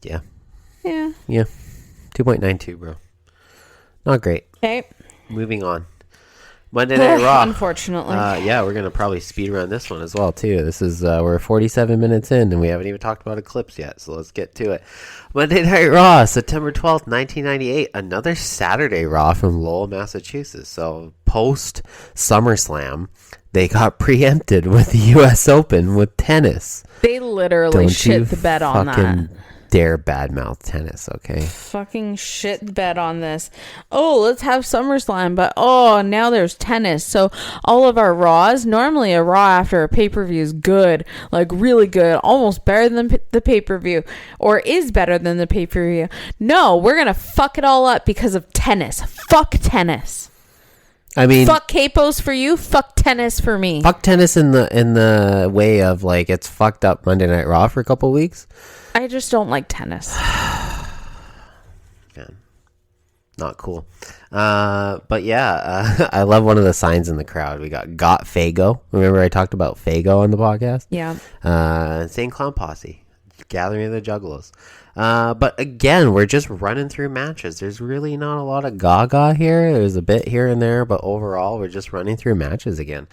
Yeah. Yeah. Yeah. 2.92, bro. Not great. Okay. Moving on. Monday Night Raw. Unfortunately. Yeah, we're going to probably speed run this one as well, too. This is, we're 47 minutes in, and we haven't even talked about Eclipse yet, so let's get to it. Monday Night Raw, September 12th, 1998. Another Saturday Raw from Lowell, Massachusetts. So, post SummerSlam, they got preempted with the U.S. Open with tennis. They literally Don't you shit the bed on that. fucking dare badmouth tennis, okay? Fucking shit the bed on this. Oh, let's have SummerSlam, but now there's tennis. So all of our Raws, normally a Raw after a pay-per-view is good, like really good, almost better than the pay-per-view, or is better than the pay-per-view. No, we're gonna fuck it all up because of tennis. Fuck tennis. I mean, Fuck capos for you. Fuck tennis for me. fuck tennis in the way of like it's fucked up Monday Night Raw for a couple weeks. I just don't like tennis. Man, not cool. But yeah, I love one of the signs in the crowd. We got Fago. Remember I talked about Fago on the podcast? Yeah. Insane Clown Posse, Gathering of the Juggalos. But again, we're just running through matches. There's really not a lot of gaga here. There's a bit here and there, but overall, we're just running through matches again.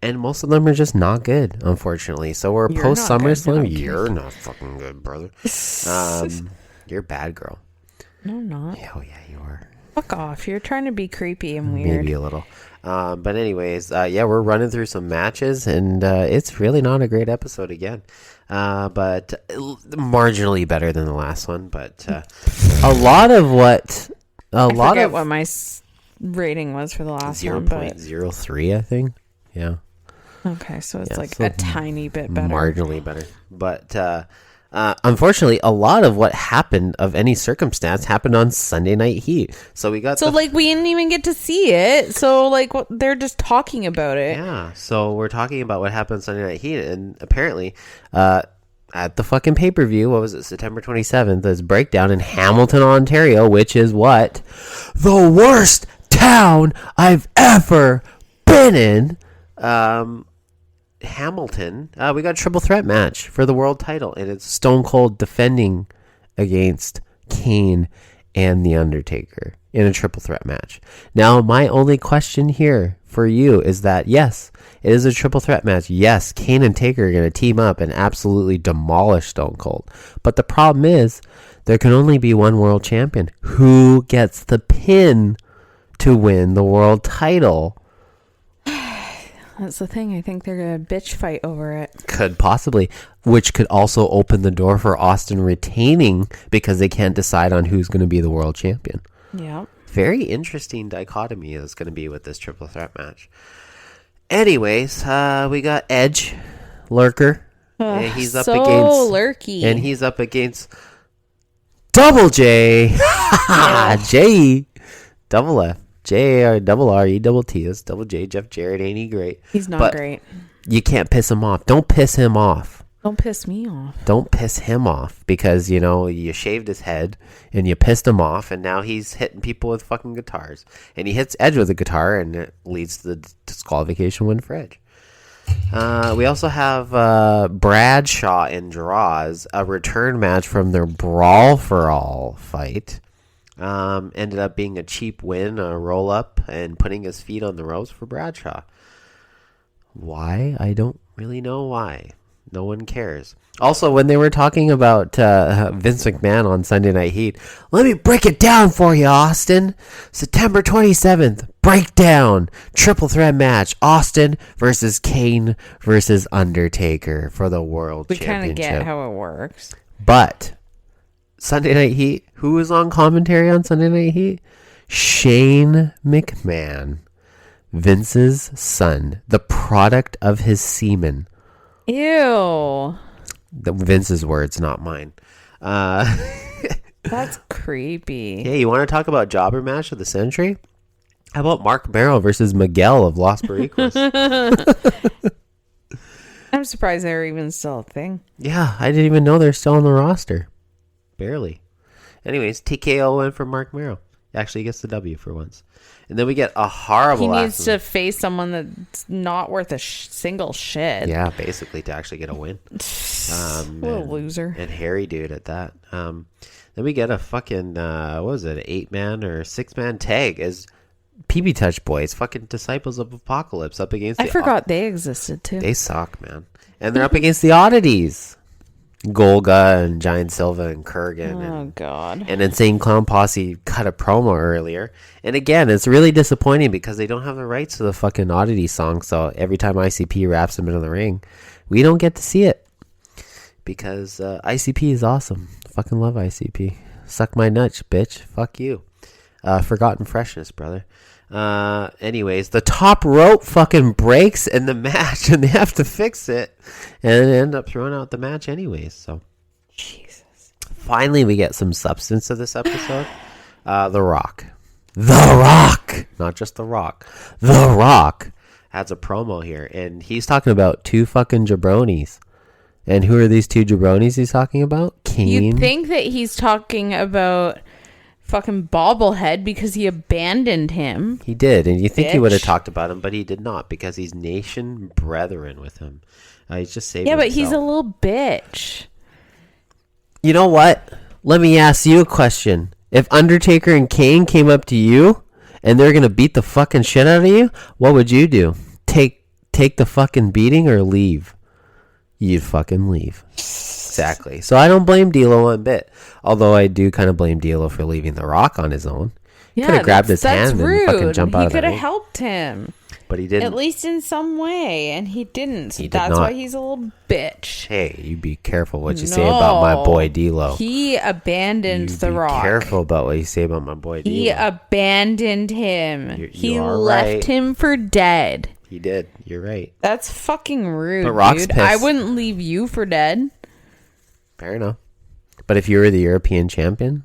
And most of them are just not good, unfortunately. So we're You're post not good, SummerSlam. okay. You're not fucking good, brother. You're a bad girl. No, I'm not. Oh yeah, you are. Fuck off. You're trying to be creepy and weird. Maybe a little. But anyways, yeah, we're running through some matches, and it's really not a great episode again. But marginally better than the last one. But a lot of what I forget what my rating was for the last one. But 0.03, I think. Yeah. okay, so it's Yeah, like so a tiny bit better. Marginally better. But unfortunately, a lot of what happened of any circumstance happened on Sunday Night Heat. So we got So like we didn't even get to see it. So like they're just talking about it. yeah. So we're talking about what happened Sunday Night Heat, and apparently, at the fucking pay-per-view, what was it, September 27th, this breakdown in Hamilton, Ontario, which is what? The worst town I've ever been in. Hamilton, we got a triple threat match for the world title, and it's Stone Cold defending against Kane and The Undertaker in a triple threat match. Now, my only question here for you is that, yes, it is a triple threat match. Yes, Kane and Taker are going to team up and absolutely demolish Stone Cold. But the problem is, there can only be one world champion. Who gets the pin to win the world title? That's the thing. I think they're gonna bitch fight over it. Could possibly, which could also open the door for Austin retaining because they can't decide on who's going to be the world champion. Yeah. Very interesting dichotomy is going to be with this triple threat match. Anyways, we got Edge, Lurker, and he's up so against lurky. and he's up against Double J, J, double F. J R double R E double T. That's Double J. Jeff Jarrett, ain't he great? He's not But great. You can't piss him off. Don't piss him off. Don't piss me off. Don't piss him off because, you know, you shaved his head and you pissed him off, and now he's hitting people with fucking guitars. And he hits Edge with a guitar, and it leads to the disqualification win for Edge. We also have Bradshaw and Draws, a return match from their Brawl for All fight. Ended up being a cheap win, a roll up, and putting his feet on the ropes for Bradshaw. Why? I don't really know why. No one cares. Also, when they were talking about Vince McMahon on Sunday Night Heat, let me break it down for you, Austin. September 27th, breakdown, triple threat match, Austin versus Kane versus Undertaker for the world We championship. kind of get how it works. But Sunday Night Heat. Who was on commentary on Sunday Night Heat? Shane McMahon, Vince's son, the product of his semen. Ew. Vince's words, not mine. That's creepy. Hey, you want to talk about jobber match of the century? How about Mark Merrill versus Miguel of Los Barricos? I'm surprised they're even still a thing. Yeah, I didn't even know they're still on the roster. Barely. Anyways, TKO win for Mark Merrill. Actually, he gets the W for once. And then we get a horrible... He needs to face someone that's not worth a single shit. Yeah, basically, to actually get a win. What a loser. And hairy dude at that. Then we get a fucking, what was it, an 8-man or 6-man tag as PB Touch Boys, fucking Disciples of Apocalypse up against I forgot they existed too. They suck, man. And they're up against the Oddities. Golga and Giant Silva and Kurgan God. And Insane Clown Posse cut a promo earlier. And again, it's really disappointing because they don't have the rights to the fucking Oddity song. So every time ICP raps them into the ring, we don't get to see it. Because ICP is awesome. Fucking love ICP. Suck my nuts, bitch. Fuck you. Forgotten Freshness, brother. Anyways, the top rope fucking breaks in the match and they have to fix it. And they end up throwing out the match anyways. So, Jesus. Finally, we get some substance to this episode. The Rock. The Rock! Not just The Rock. The Rock has a promo here. And he's talking about 2 fucking jabronis. And who are these 2 jabronis he's talking about? Kane. You'd think that he's talking about fucking Bobblehead because he abandoned him. He did, and you think he would have Bitch. talked about him, but he did not because he's nation brethren with him. He's just saving But himself. he's a little bitch. You know what? Let me ask you a question. If Undertaker and Kane came up to you and they're gonna beat the fucking shit out of you, what would you do? Take the fucking beating or leave? You'd fucking leave. Exactly. So I don't blame D'Lo one bit. Although I do kind of blame D'Lo for leaving The Rock on his own. He could have grabbed his hand rude. and fucking jump out he of the could have ring. helped him. But he didn't. At least in some way. And he didn't. So He did that's not. why he's a little bitch. Hey, you be careful what you say about my boy D'Lo. He abandoned You The be Rock. careful about what you say about my boy D'Lo. He abandoned him. You He are left right. him for dead. He did. You're right. That's fucking rude, But Rock's dude. pissed. I wouldn't leave you for dead. Fair enough. But if you were the European champion,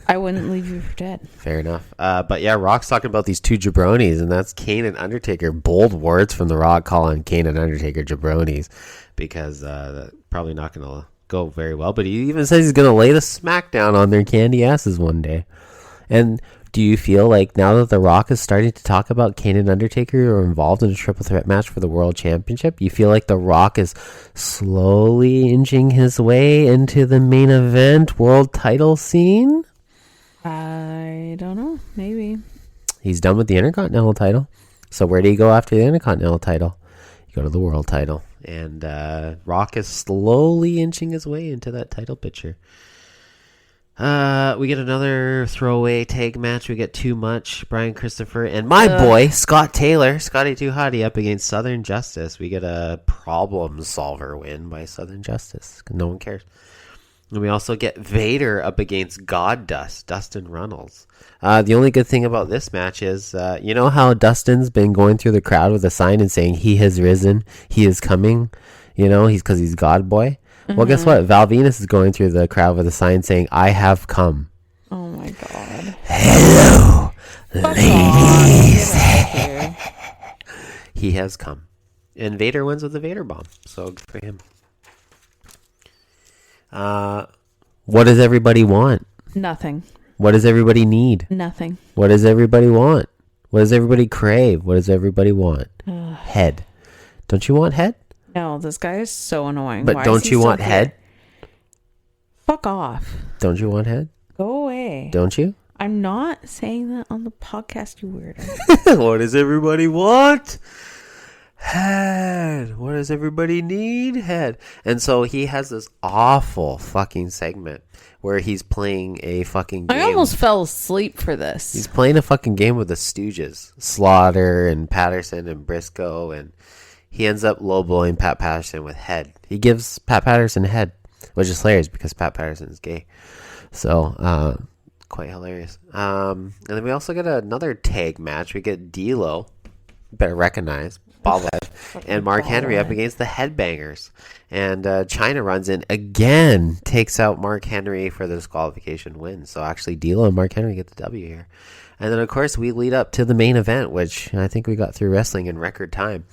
I wouldn't leave you for dead. fair enough. But yeah, Rock's talking about these 2 jabronis, and that's Kane and Undertaker. Bold words from The Rock calling Kane and Undertaker jabronis because that's probably not going to go very well. But he even says he's going to lay the smackdown on their candy asses one day. And do you feel like now that The Rock is starting to talk about Kane and Undertaker who are involved in a triple threat match for the World Championship, you feel like The Rock is slowly inching his way into the main event world title scene? I don't know. Maybe. He's done with the Intercontinental title. So where do you go after the Intercontinental title? You go to the world title. And Rock is slowly inching his way into that title picture. We get another throwaway tag match. We get Too Much, Brian Christopher, and my boy, Scott Taylor, Scotty Too Hottie, up against Southern Justice. We get a problem solver win by Southern Justice. No one cares. And we also get Vader up against God Dust, Dustin Runnels. The only good thing about this match is, you know how Dustin's been going through the crowd with a sign and saying, "He has risen, he is coming," you know, because he's God Boy. Well, guess what? Val Venus is going through the crowd with a sign saying, "I have come." Oh my god. Hello, Fuck ladies. off. Get out of here. He has come. And Vader wins with the Vader bomb. So good for him. What does everybody want? Nothing. What does everybody need? Nothing. What does everybody want? What does everybody crave? What does everybody want? Head. Don't you want head? No, this guy is so annoying. But Why don't is he you still want here? head? Fuck off. Don't you want head? Go away. Don't you? I'm not saying that on the podcast, you weirdo. What does everybody want? Head. What does everybody need? Head. And so he has this awful fucking segment where he's playing a fucking game. I almost fell asleep for this. He's playing a fucking game with the Stooges. Slaughter and Patterson and Briscoe, and he ends up low blowing Pat Patterson with head. He gives Pat Patterson head. which is hilarious because Pat Patterson is gay. So, quite hilarious. And then we also get another tag match. We get D'Lo, better recognize, bobblehead, and Mark Henry up against the Headbangers. And China runs in again, takes out Mark Henry for the disqualification win. So actually, D'Lo and Mark Henry get the W here. And then, of course, we lead up to the main event, which I think we got through wrestling in record time.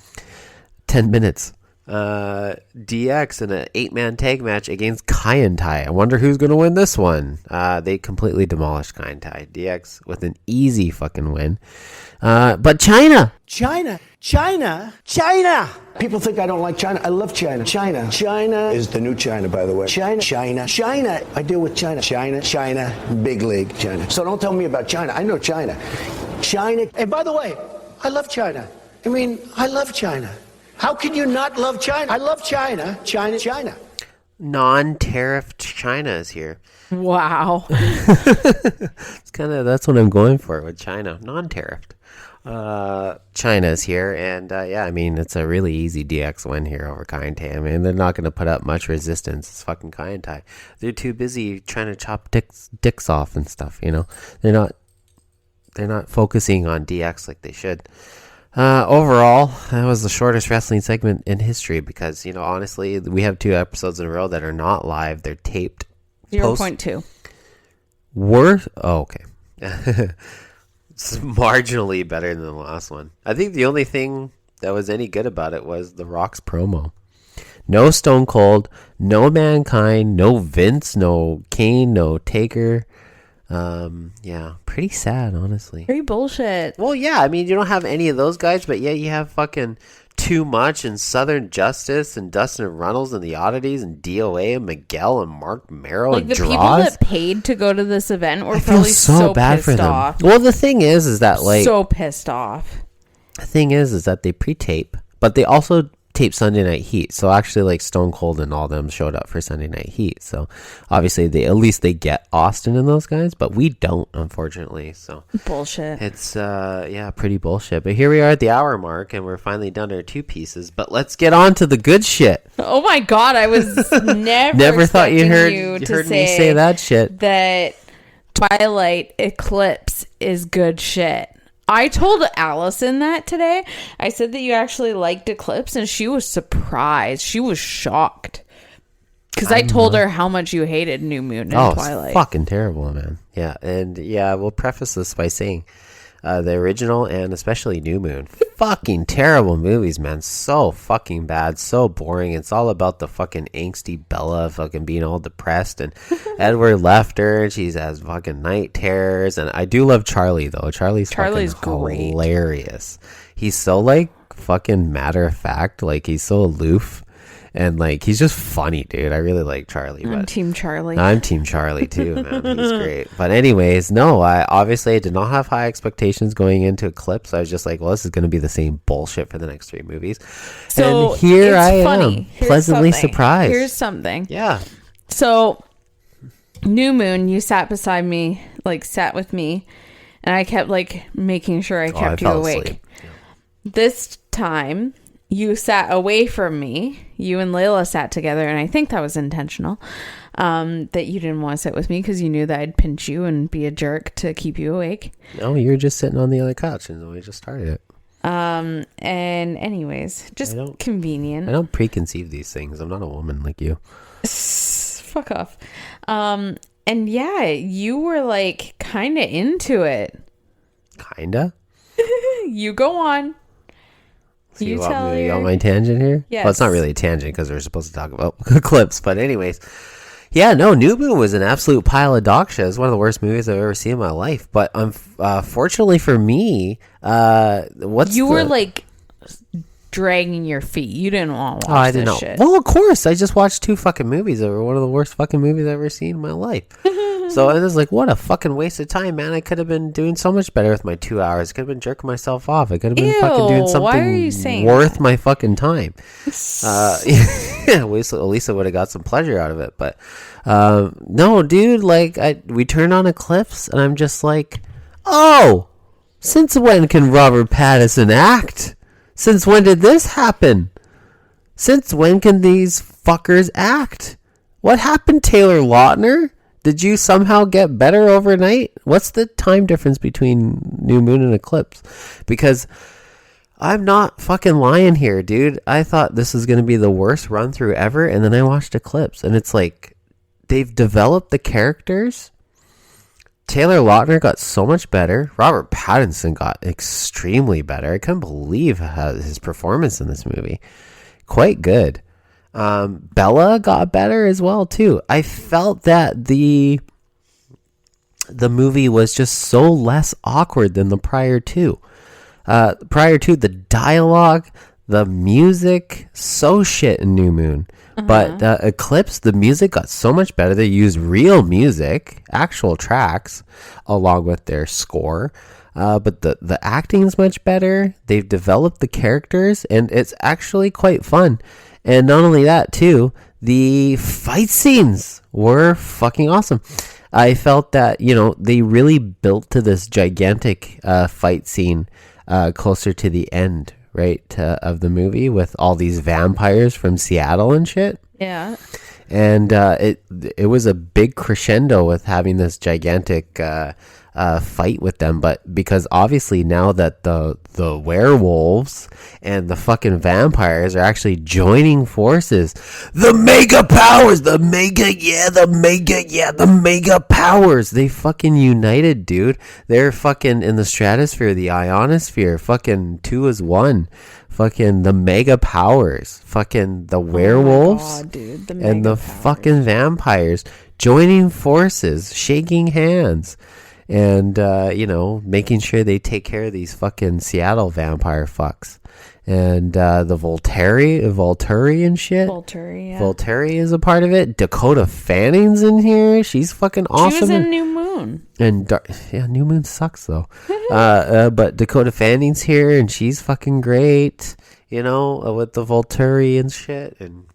10 minutes. DX in an 8-man tag match against Kai and Tai. I wonder who's going to win this one. They completely demolished Kai and Tai. DX with an easy fucking win. But China. China. People think I don't like China. I love China. China is the new China, by the way. China. I deal with China. China, big league China. So don't tell me about China. I know China. And by the way, I love China. I love China. How can you not love China? I love China. China. Non-tariffed China is here. Wow. That's what I'm going for with China. Non-tariffed. China is here, and it's a really easy DX win here over Kai and Tai. They're not going to put up much resistance. It's fucking Kai and Tai. They're too busy trying to chop dicks off and stuff. They're not focusing on DX like they should. Overall, that was the shortest wrestling segment in history because, honestly, we have 2 episodes in a row that are not live. They're taped. 0.2. Worth? Oh, okay. It's marginally better than the last one. I think the only thing that was any good about it was The Rock's promo. No Stone Cold, no Mankind, no Vince, no Kane, no Taker. Pretty sad, honestly. Pretty bullshit. Well, yeah, you don't have any of those guys, but yeah, you have fucking Too Much and Southern Justice and Dustin Runnels and the Oddities and DOA and Miguel and Mark Merrow and the Draws. people that paid to go to this event were I feel probably so bad pissed for them. off. Well, the thing is that so pissed off. The thing is that they pre-tape, but they also tape Sunday Night Heat. So actually, Stone Cold and all them showed up for Sunday Night Heat. So obviously, at least they get Austin and those guys, but we don't, unfortunately. So bullshit. It's pretty bullshit. But here we are at the hour mark, and we're finally done our 2 pieces. But let's get on to the good shit. Oh my god, I was never thought you heard me say that shit. That Twilight Eclipse is good shit. I told Allison that today. I said that you actually liked Eclipse, and she was surprised. She was shocked. Because I told her how much you hated New Moon and Twilight. It's fucking terrible, man. Yeah, and we'll preface this by saying the original and especially New Moon, fucking terrible movies, man. So fucking bad, so boring. It's all about the fucking angsty Bella fucking being all depressed, and Edward left her, and she has fucking night terrors. And I do love Charlie, though. Charlie's fucking great. Hilarious. He's so fucking matter of fact, he's so aloof. And he's just funny, dude. I really like Charlie. I'm Team Charlie. I'm Team Charlie too, man. He's great. But anyways, no, I did not have high expectations going into Eclipse. I was just like, well, this is going to be the same bullshit for the next 3 movies. So and here I am, pleasantly surprised. Here's something. Yeah. So New Moon, you sat beside me, sat with me, and I kept making sure I kept you awake. Yeah. This time you sat away from me. You and Layla sat together, and I think that was intentional. That you didn't want to sit with me because you knew that I'd pinch you and be a jerk to keep you awake. No, you were just sitting on the other couch, and we just started it. And anyways, just convenient. I don't preconceive these things. I'm not a woman like you. Fuck off. And yeah, you were kind of into it. Kinda? You go on. So you want me to go on my tangent here? Yes. Well, it's not really a tangent because we're supposed to talk about Eclipse. But anyways, yeah, no, New Moon was an absolute pile of dog shit. It's one of the worst movies I've ever seen in my life. But fortunately for me, you were dragging your feet. You didn't want to watch this shit. Well, of course. I just watched 2 fucking movies that were one of the worst fucking movies I've ever seen in my life. So it was what a fucking waste of time, man. I could have been doing so much better with my 2 hours. I could have been jerking myself off. I could have been fucking doing something worth my fucking time. At least Elisa would have got some pleasure out of it. But no, dude, we turned on Eclipse, and I'm just oh, since when can Robert Pattinson act? Since when did this happen? Since when can these fuckers act? What happened, Taylor Lautner? Did you somehow get better overnight? What's the time difference between new moon and eclipse? Because I'm not fucking lying here, dude. I thought this was going to be the worst run through ever, and then I watched Eclipse, and it's like they've developed the characters. Taylor Lautner got so much better. Robert Pattinson got extremely better. I couldn't believe his performance in this movie. Quite good. Bella got better as well too. I felt that the movie was just so less awkward than the prior two. The dialogue, the music, so shit in New Moon. But Eclipse, the music got so much better. They used real music, actual tracks, along with their score. But the acting is much better. They've developed the characters, and it's actually quite fun. And not only that, too, the fight scenes were fucking awesome. I felt that, they really built to this gigantic fight scene closer to the end, right, of the movie with all these vampires from Seattle and shit. Yeah. And it was a big crescendo with having this gigantic fight with them, but because obviously now that the werewolves and the fucking vampires are actually joining forces, the mega powers, the mega powers, they fucking united, dude. They're fucking in the stratosphere, the ionosphere, fucking 2 is 1. Fucking the mega powers, fucking the werewolves, dude, and the fucking vampires joining forces, shaking hands, and making sure they take care of these fucking Seattle vampire fucks. And the Volturi and shit. Volturi is a part of it. Dakota Fanning's in here. She's fucking awesome. She was in New Moon. And New Moon sucks though. But Dakota Fanning's here, and she's fucking great. With the Volturi and shit. And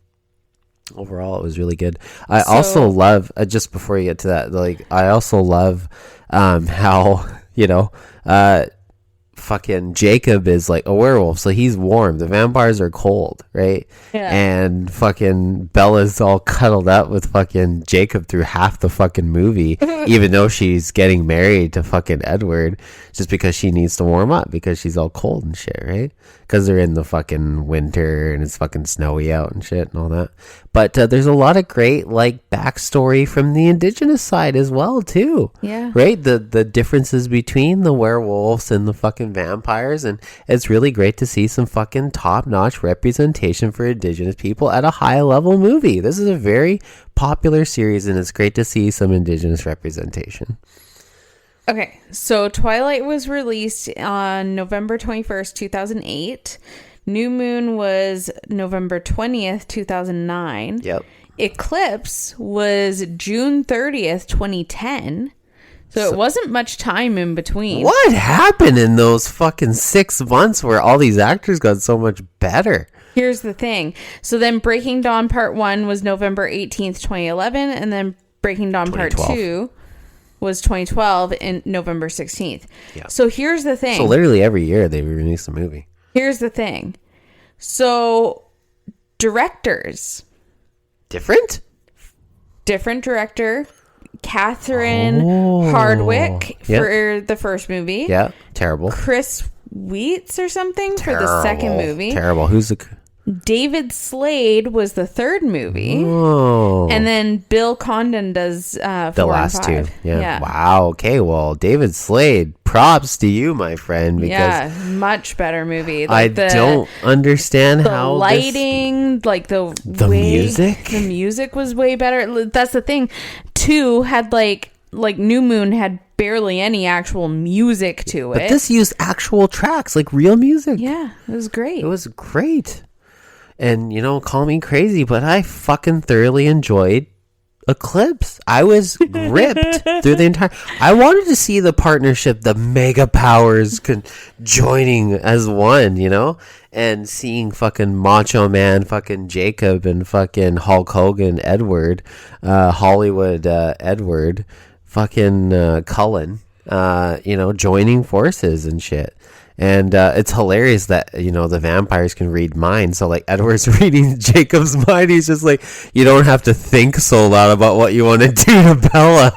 overall, it was really good. I also love, just before you get to that, I also love how fucking Jacob is like a werewolf, so he's warm. The vampires are cold, right? Yeah. And fucking Bella's all cuddled up with fucking Jacob through half the fucking movie, even though she's getting married to fucking Edward, just because she needs to warm up because she's all cold and shit, right? Because they're in the fucking winter and it's fucking snowy out and shit and all that. But there's a lot of great backstory from the indigenous side as well too. Yeah. Right? The differences between the werewolves and the fucking vampires, and it's really great to see some fucking top-notch representation for indigenous people at a high-level movie. This is a very popular series, and it's great to see some indigenous representation. Okay, so Twilight was released on November 21st, 2008. New Moon was November 20th, 2009. Yep. Eclipse was June 30th, 2010. So it wasn't much time in between. What happened in those fucking 6 months where all these actors got so much better? Here's the thing. So then Breaking Dawn Part 1 was November 18th, 2011. And then Breaking Dawn Part 2 was 2012 and November 16th. Yeah. So here's the thing. So literally every year they release a movie. Here's the thing. So directors. Different director. Catherine Hardwicke for the first movie. Yeah, terrible. Chris Weitz or something for the second movie. Terrible. Who's the... David Slade was the third movie. Oh. And then Bill Condon does the last 4 and 2. 5. Yeah. Wow. Okay. Well, David Slade, props to you, my friend. Because much better movie. I don't understand how the lighting, the way, music. The music was way better. That's the thing. 2 had like New Moon had barely any actual music to it. But this used actual tracks, like real music. Yeah, it was great. It was great. And, call me crazy, but I fucking thoroughly enjoyed Eclipse. I was gripped through the entire... I wanted to see the partnership, the mega powers joining as one, and seeing fucking Macho Man, fucking Jacob, and fucking Hulk Hogan, Edward, Hollywood Edward, fucking Cullen, joining forces and shit. And it's hilarious that, you know, the vampires can read minds. So, like, Edward's reading Jacob's mind. He's just like, you don't have to think so loud about what you want to do to Bella.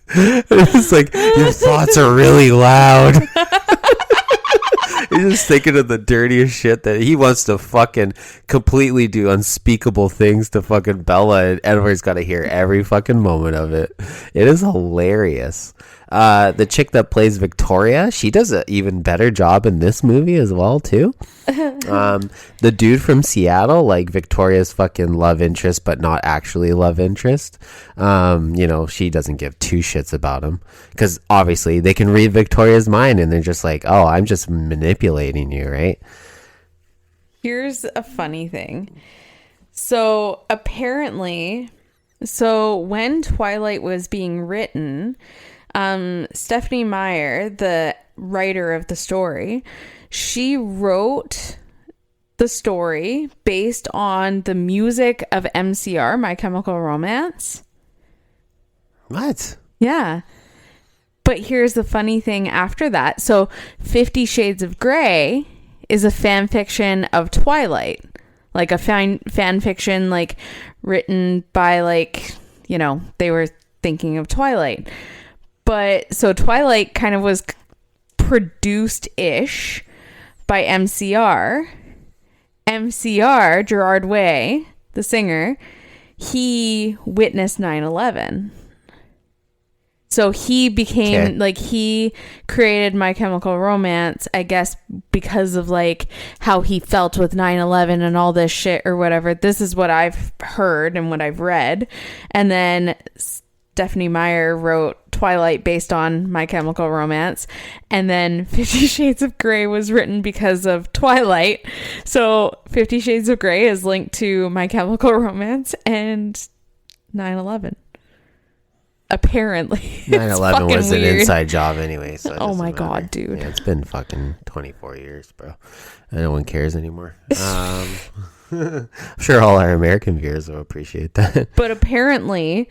It's like, your thoughts are really loud. He's just thinking of the dirtiest shit that he wants to fucking completely do unspeakable things to fucking Bella, and Edward's got to hear every fucking moment of it. It is hilarious. The chick that plays Victoria, she does an even better job in this movie as well too. The dude from Seattle, like Victoria's fucking love interest, but not actually love interest. You know, she doesn't give two shits about him because obviously they can read Victoria's mind and they're just like, oh, I'm just manipulating you, right? Here's a funny thing. So apparently, when Twilight was being written, Stephanie Meyer, the writer of the story, she wrote the story based on the music of MCR, My Chemical Romance. What? Yeah. But here's the funny thing after that. So 50 Shades of Grey is a fan fiction of Twilight. Like a fan fiction, like written by, like, you know, they were thinking of Twilight. But so Twilight kind of was produced-ish by MCR. MCR, Gerard Way, the singer, he witnessed 9/11. So he became, like, he created My Chemical Romance, I guess, because of, like, how he felt with 9/11 and all this shit or whatever. This is what I've heard and what I've read. And then Stephanie Meyer wrote Twilight based on My Chemical Romance, and then 50 Shades of Grey was written because of Twilight. So 50 Shades of Grey is linked to My Chemical Romance and 9/11. Apparently. 9/11 was weird. an inside job anyway. So oh my God, dude. Yeah, it's been fucking 24 years, bro. No one cares anymore. I'm sure all our American viewers will appreciate that. But apparently,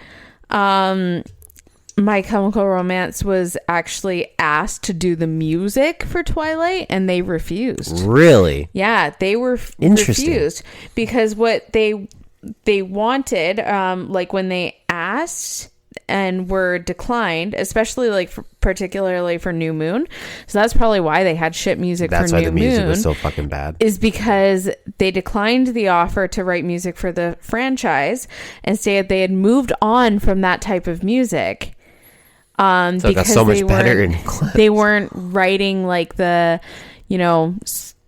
My Chemical Romance was actually asked to do the music for Twilight, and they refused. Really? Yeah, they were refused because what they wanted, like when they asked and were declined, especially like particularly for New Moon. So that's probably why they had shit music for New Moon. That's why the music was so fucking bad. Is because they declined the offer to write music for the franchise and said they had moved on from that type of music. So it got so much better in clips. They weren't writing like the, you know,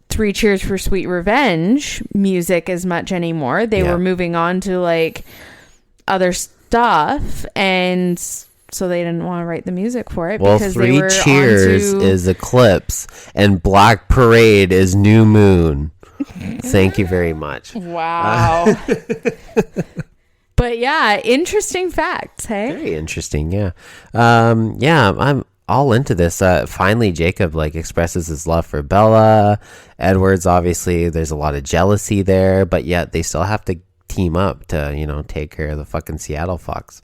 3 Cheers for Sweet Revenge music as much anymore. They were moving on to like other stuff, and so they didn't want to write the music for it. Well, because 3 they were Cheers is Eclipse and Black Parade is New Moon. Thank you very much. Wow. But yeah, interesting facts, hey? Very interesting, yeah. I'm all into this. Finally, Jacob like expresses his love for Bella. Edward's obviously, there's a lot of jealousy there, but yet they still have to team up to, you know, take care of the fucking Seattle Fox.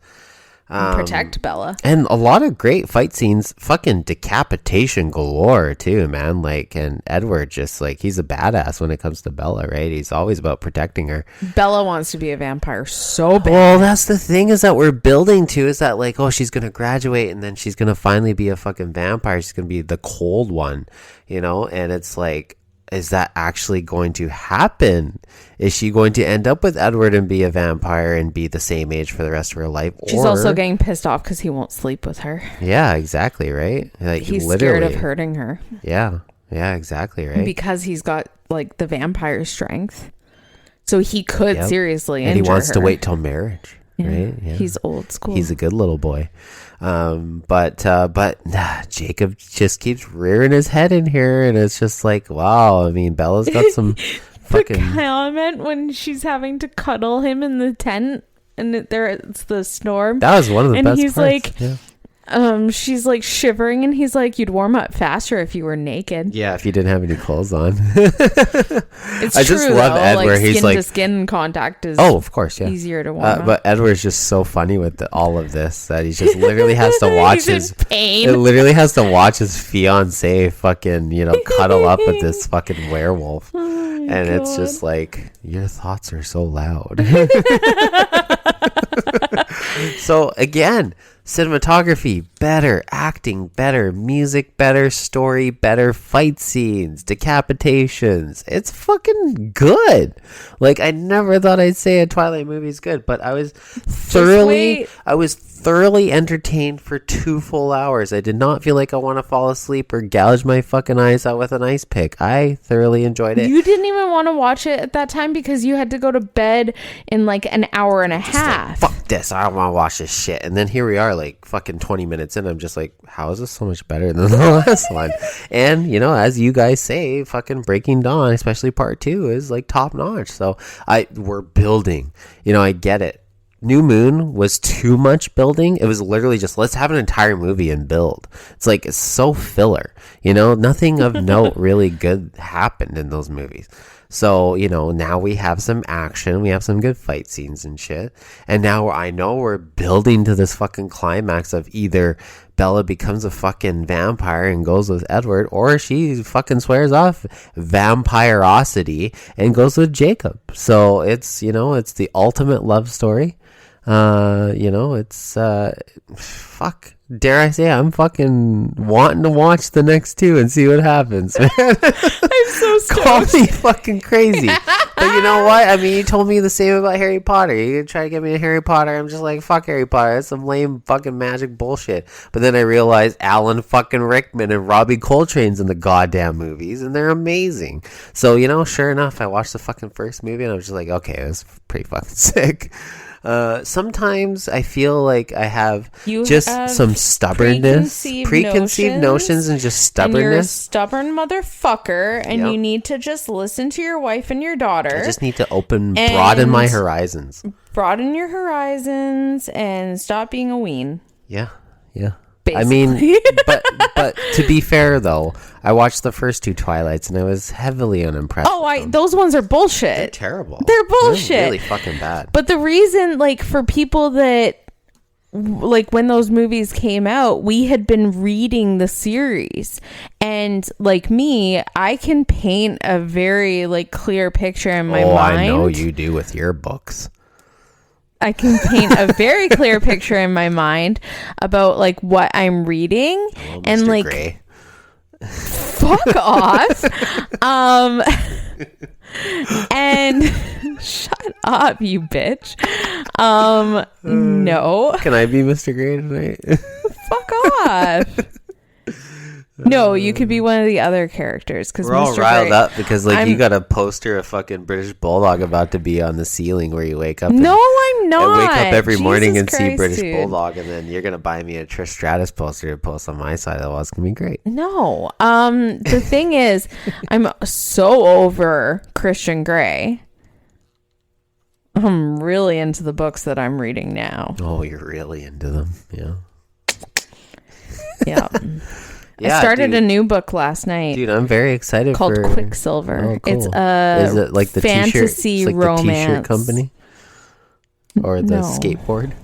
Protect Bella. And a lot of great fight scenes, fucking decapitation galore too, man. Like, and Edward just like, he's a badass when it comes to Bella, right? He's always about protecting her. Bella wants to be a vampire so bad. Well, that's the thing is that we're building to, is that like, oh, she's gonna graduate and then she's gonna finally be a fucking vampire. She's gonna be the cold one, you know? And it's like, is that actually going to happen? Is she going to end up with Edward and be a vampire and be the same age for the rest of her life? She's also getting pissed off because he won't sleep with her. Yeah, exactly, right? Like, he's scared of hurting her. Yeah, exactly, right? Because he's got like the vampire strength. So he could seriously injure her. And he wants to wait till marriage, right? Yeah. He's old school. He's a good little boy. But Jacob just keeps rearing his head in here, and it's just like, wow. I mean, Bella's got some fucking the comment when she's having to cuddle him in the tent, and it's the storm. That was one of the best parts. And he's like, she's like shivering, and he's like, you'd warm up faster if you were naked. Yeah, if you didn't have any clothes on. It's I true, just love though. Ed like, where he's skin like, to skin contact is oh, of course, yeah, easier to warm up. But Edward's just so funny with all of this that he just literally has to watch He's in his pain. It literally has to watch his fiance fucking cuddle up with this fucking werewolf, and it's just like, your thoughts are so loud. So again, cinematography better, acting better, music better, story better, fight scenes, decapitations. It's fucking good. Like, I never thought I'd say a Twilight movie is good, but I was thoroughly entertained for 2 full hours. I did not feel like I want to fall asleep or gouge my fucking eyes out with an ice pick. I thoroughly enjoyed it. You didn't even want to watch it at that time because you had to go to bed in like an hour and a half. Like, fuck this, I don't want to watch this shit. And then here we are, like fucking 20 minutes in. I'm just like, how is this so much better than the last one? And as you guys say, fucking Breaking Dawn, especially part 2, is like top notch. So we're building. I get it. New Moon was too much building. It was literally just, let's have an entire movie and build. It's like, it's so filler. Nothing of note really good happened in those movies. So, now we have some action. We have some good fight scenes and shit. And now I know we're building to this fucking climax of either Bella becomes a fucking vampire and goes with Edward, or she fucking swears off vampirosity and goes with Jacob. So it's, it's the ultimate love story. It's fuck. Dare I say, I'm fucking wanting to watch the next 2 and see what happens, man. I'm so stoked. Call me fucking crazy. But you know what? I mean, you told me the same about Harry Potter. You try to get me a Harry Potter. I'm just like, fuck Harry Potter. That's some lame fucking magic bullshit. But then I realized Alan fucking Rickman and Robbie Coltrane's in the goddamn movies, and they're amazing. So, sure enough, I watched the fucking first movie, and I was just like, okay, it was pretty fucking sick. Sometimes I feel like I have some stubbornness, preconceived notions and just stubbornness. And you're a stubborn motherfucker, and you need to just listen to your wife and your daughter. I just need to broaden my horizons. Broaden your horizons and stop being a ween. Yeah. Basically. I mean, but to be fair though, I watched the first 2 Twilights and I was heavily unimpressed. Those ones are bullshit. They're terrible. They're bullshit. They're really fucking bad. But the reason, like, for people that, like, when those movies came out, we had been reading the series, and like me, I can paint a very like clear picture in my mind. I know you do with your books. I can paint a very clear picture in my mind about like what I'm reading. Hello, and Mr. like Gray. Fuck off. And shut up, you bitch. No. Can I be Mr. Gray tonight? Fuck off. No, you could be one of the other characters. Because we're all riled up because you got a poster of fucking British Bulldog about to be on the ceiling where you wake up. No, I'm not. I wake up every morning and Christ, see British dude. Bulldog, and then you're gonna buy me a Trish Stratus poster to post on my side of the wall. It's gonna be great. No. The thing is, I'm so over Christian Grey. I'm really into the books that I'm reading now. Oh, you're really into them. Yeah. Yeah. Yeah, I started dude. a new book last night. Dude, I'm very excited called for Quicksilver. Oh, cool. It's a Is it like the fantasy t-shirt, romance the t-shirt company or the No. skateboard?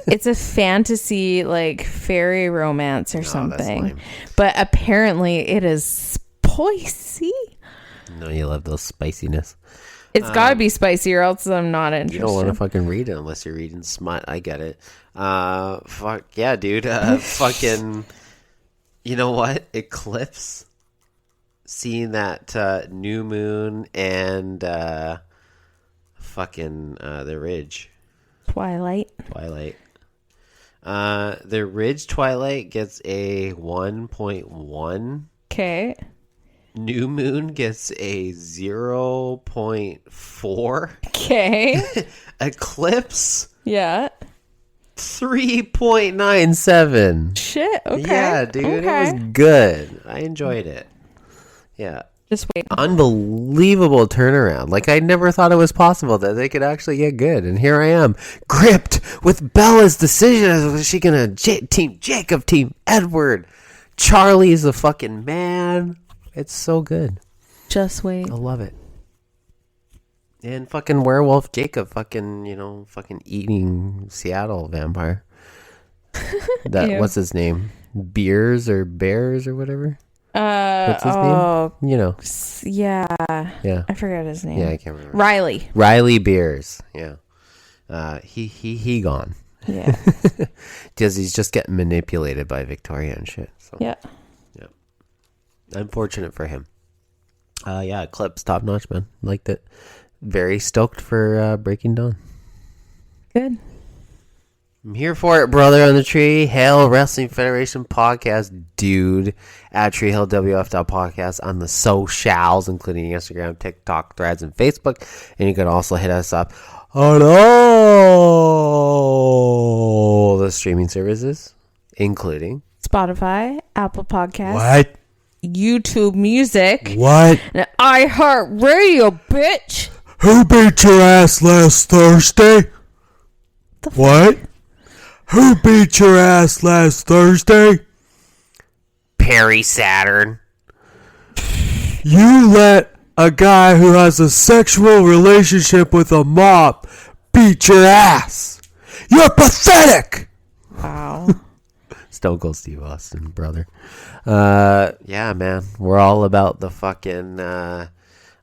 It's a fantasy like fairy romance or that's something. lame. But apparently it is spicy. No, you love those spiciness. It's got to be spicy or else I'm not interested. You don't want to fucking read it unless you're reading smut. I get it. Fuck yeah, dude. Fucking. You know what? Eclipse. Seeing that New Moon and fucking the Ridge. Twilight. The Ridge Twilight gets a 1.1. Okay. New Moon gets a 0.4. Okay. Eclipse Yeah. 3.97. Shit. Okay. Yeah, dude, Okay. it was good. I enjoyed it. Yeah. Just wait. Unbelievable turnaround. Like, I never thought it was possible that they could actually get good. And here I am, gripped with Bella's decision. Is she going to team Jacob, team Edward? Charlie's a fucking man. It's so good. Just wait. I love it. And fucking werewolf Jacob, fucking eating Seattle vampire. What's his name? Beers or Bears or whatever? What's his name? You know. Yeah. Yeah. I forgot his name. Yeah, I can't remember. Riley Beers. Yeah. He gone. Yeah. Because he's just getting manipulated by Victoria and shit. So. Yeah. Yeah. Unfortunate for him. Yeah, Eclipse, top notch, man. Liked it. Very stoked for Breaking Dawn. Good. I'm here for it, brother on the Tree Hill Wrestling Federation podcast, dude. At treehillwf.podcast on the socials, including Instagram, TikTok, Threads, and Facebook. And you can also hit us up on all the streaming services, including Spotify, Apple Podcasts. What? YouTube Music. What? And iHeartRadio, bitch. Who beat your ass last Thursday? What? Who beat your ass last Thursday? Perry Saturn. You let a guy who has a sexual relationship with a mop beat your ass. You're pathetic. Wow. Stone Cold Steve Austin, brother. Yeah, man. We're all about the fucking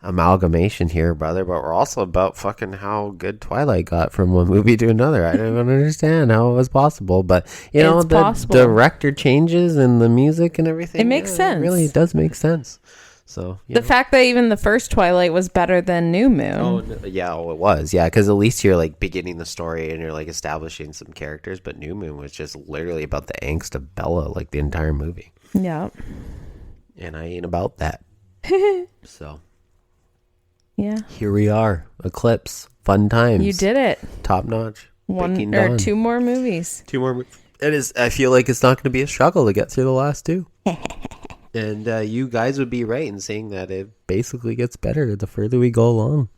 amalgamation here, brother, but we're also about fucking how good Twilight got from one movie to another. I don't understand how it was possible, but you know, It's the possible. director changes and the music and everything. It makes sense. It really does make sense. So The fact that even the first Twilight was better than New Moon. it was. Yeah, because at least you're like beginning the story and you're like establishing some characters, but New Moon was just literally about the angst of Bella, like the entire movie. Yeah. And I ain't about that. So Yeah. here we are. Eclipse. Fun times. You did it. Top notch. One Breaking or Dawn. two more movies. Two more. It is. I feel like it's not going to be a struggle to get through the last two. And you guys would be right in saying that it basically gets better the further we go along.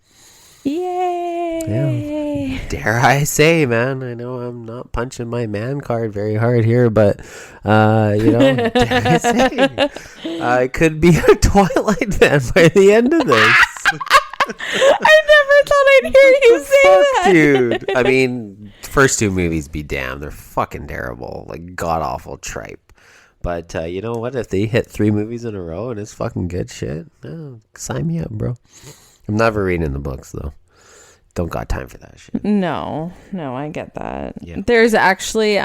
Yay. Dare I say, man? I know I'm not punching my man card very hard here, but dare I say, I could be a Twilight fan by the end of this. I never thought I'd hear you say that. Dude. I mean, first two movies be damned. They're fucking terrible. Like, god-awful tripe. But you know what? If they hit 3 movies in a row and it's fucking good shit, sign me up, bro. I'm never reading the books, though. Don't got time for that shit. No, I get that. Yeah. There's actually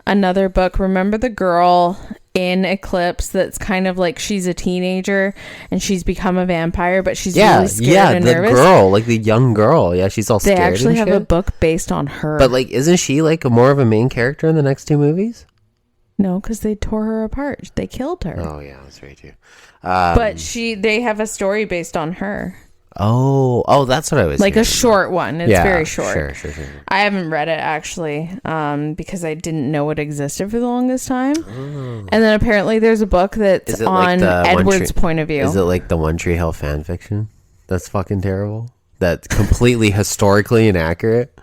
another book. Remember the girl in Eclipse that's kind of like she's a teenager and she's become a vampire, but she's really scared and nervous. The girl, like the young girl. Yeah, she's all scared. They actually and have a shit. book based on her. But like, isn't she like more of a main character in the next 2 movies? No, because they tore her apart. They killed her. Oh yeah, that's right too. But they have a story based on her. Oh, that's what I was Like hearing. a short one. It's very short. Sure. I haven't read it actually, because I didn't know it existed for the longest time. And then apparently there's a book that's on Edward's point of view. Is it like the One Tree Hill fan fiction? That's fucking terrible. That's completely historically inaccurate.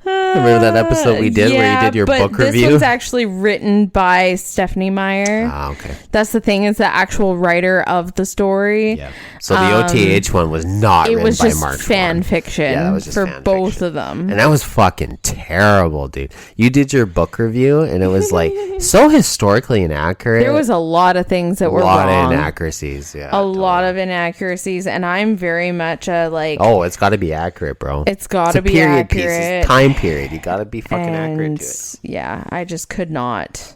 Remember that episode we did where you did your book review? This one's actually written by Stephanie Meyer. Okay. That's the thing, is the actual writer of the story. Yeah. So the OTH one was not written by Mark. It was just fan fiction for both of them. And that was fucking terrible, dude. You did your book review and it was like so historically inaccurate. There was a lot of things that were wrong. A lot of inaccuracies, yeah. Lot of inaccuracies, and I'm very much a like... Oh, it's got to be accurate, bro. It's got to be period accurate. Piece. It's time period. You got to be fucking accurate to it. Yeah, I just could not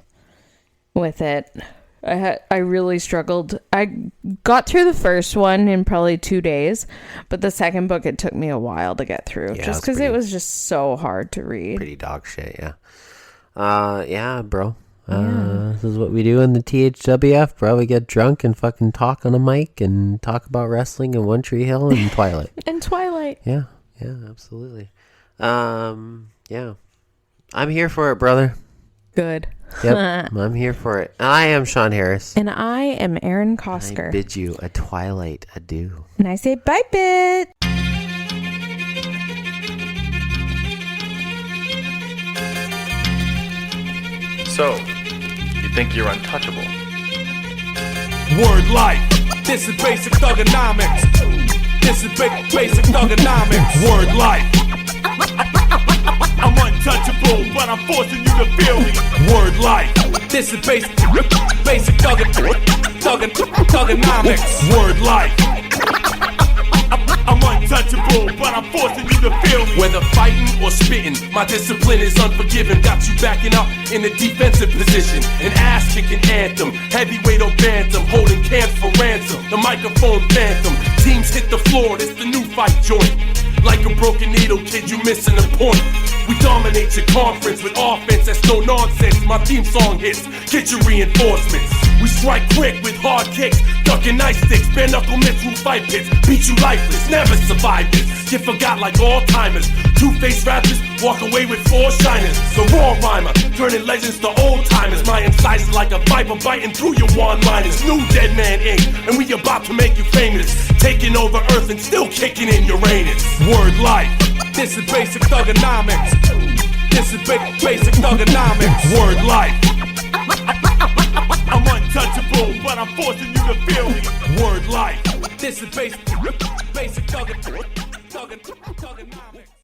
with it. I really struggled. I got through the first one in probably 2 days, but the second book, it took me a while to get through, just because it was just so hard to read. Pretty dog shit, yeah. Yeah, bro. This is what we do in the THWF, bro. We get drunk and fucking talk on a mic and talk about wrestling and One Tree Hill and Twilight. And Twilight. Yeah, absolutely. Yeah. I'm here for it, brother. Good. Yep, I'm here for it. I am Sean Harris. And I am Aaron I Kosker. bid you a twilight adieu. And I say bye, bit. So, you think you're untouchable? Word life. This is basic thugonomics. This is basic thugonomics. Word life. I'm untouchable, but I'm forcing you to feel me. Word life. This is basic thugonomics. Word life. I'm untouchable, but I'm forcing you to feel me. Whether fighting or spitting, my discipline is unforgiving. Got you backing up in a defensive position. An ass-kicking anthem, heavyweight or bantam, holding camps for ransom. The microphone phantom, teams hit the floor, it's the new fight joint. Like a broken needle, kid, you missing a point. We dominate your conference with offense that's no nonsense. My theme song hits, get your reinforcements. We strike quick with hard kicks, ducking ice sticks, bare knuckle mitts through fight pits. Beat you lifeless, never survive this. Get forgot like all timers. Two-faced rappers walk away with 4 shiners. The raw rhymer, turning legends to old timers. My incisors like a viper biting through your one-liners. New Dead Man Inc., and we about to make you famous. Taking over Earth and still kicking in Uranus. Word life. This is basic thugonomics. This is basic thugonomics. Word life. I'm untouchable, but I'm forcing you to feel me. Word life. This is basic thugonomics.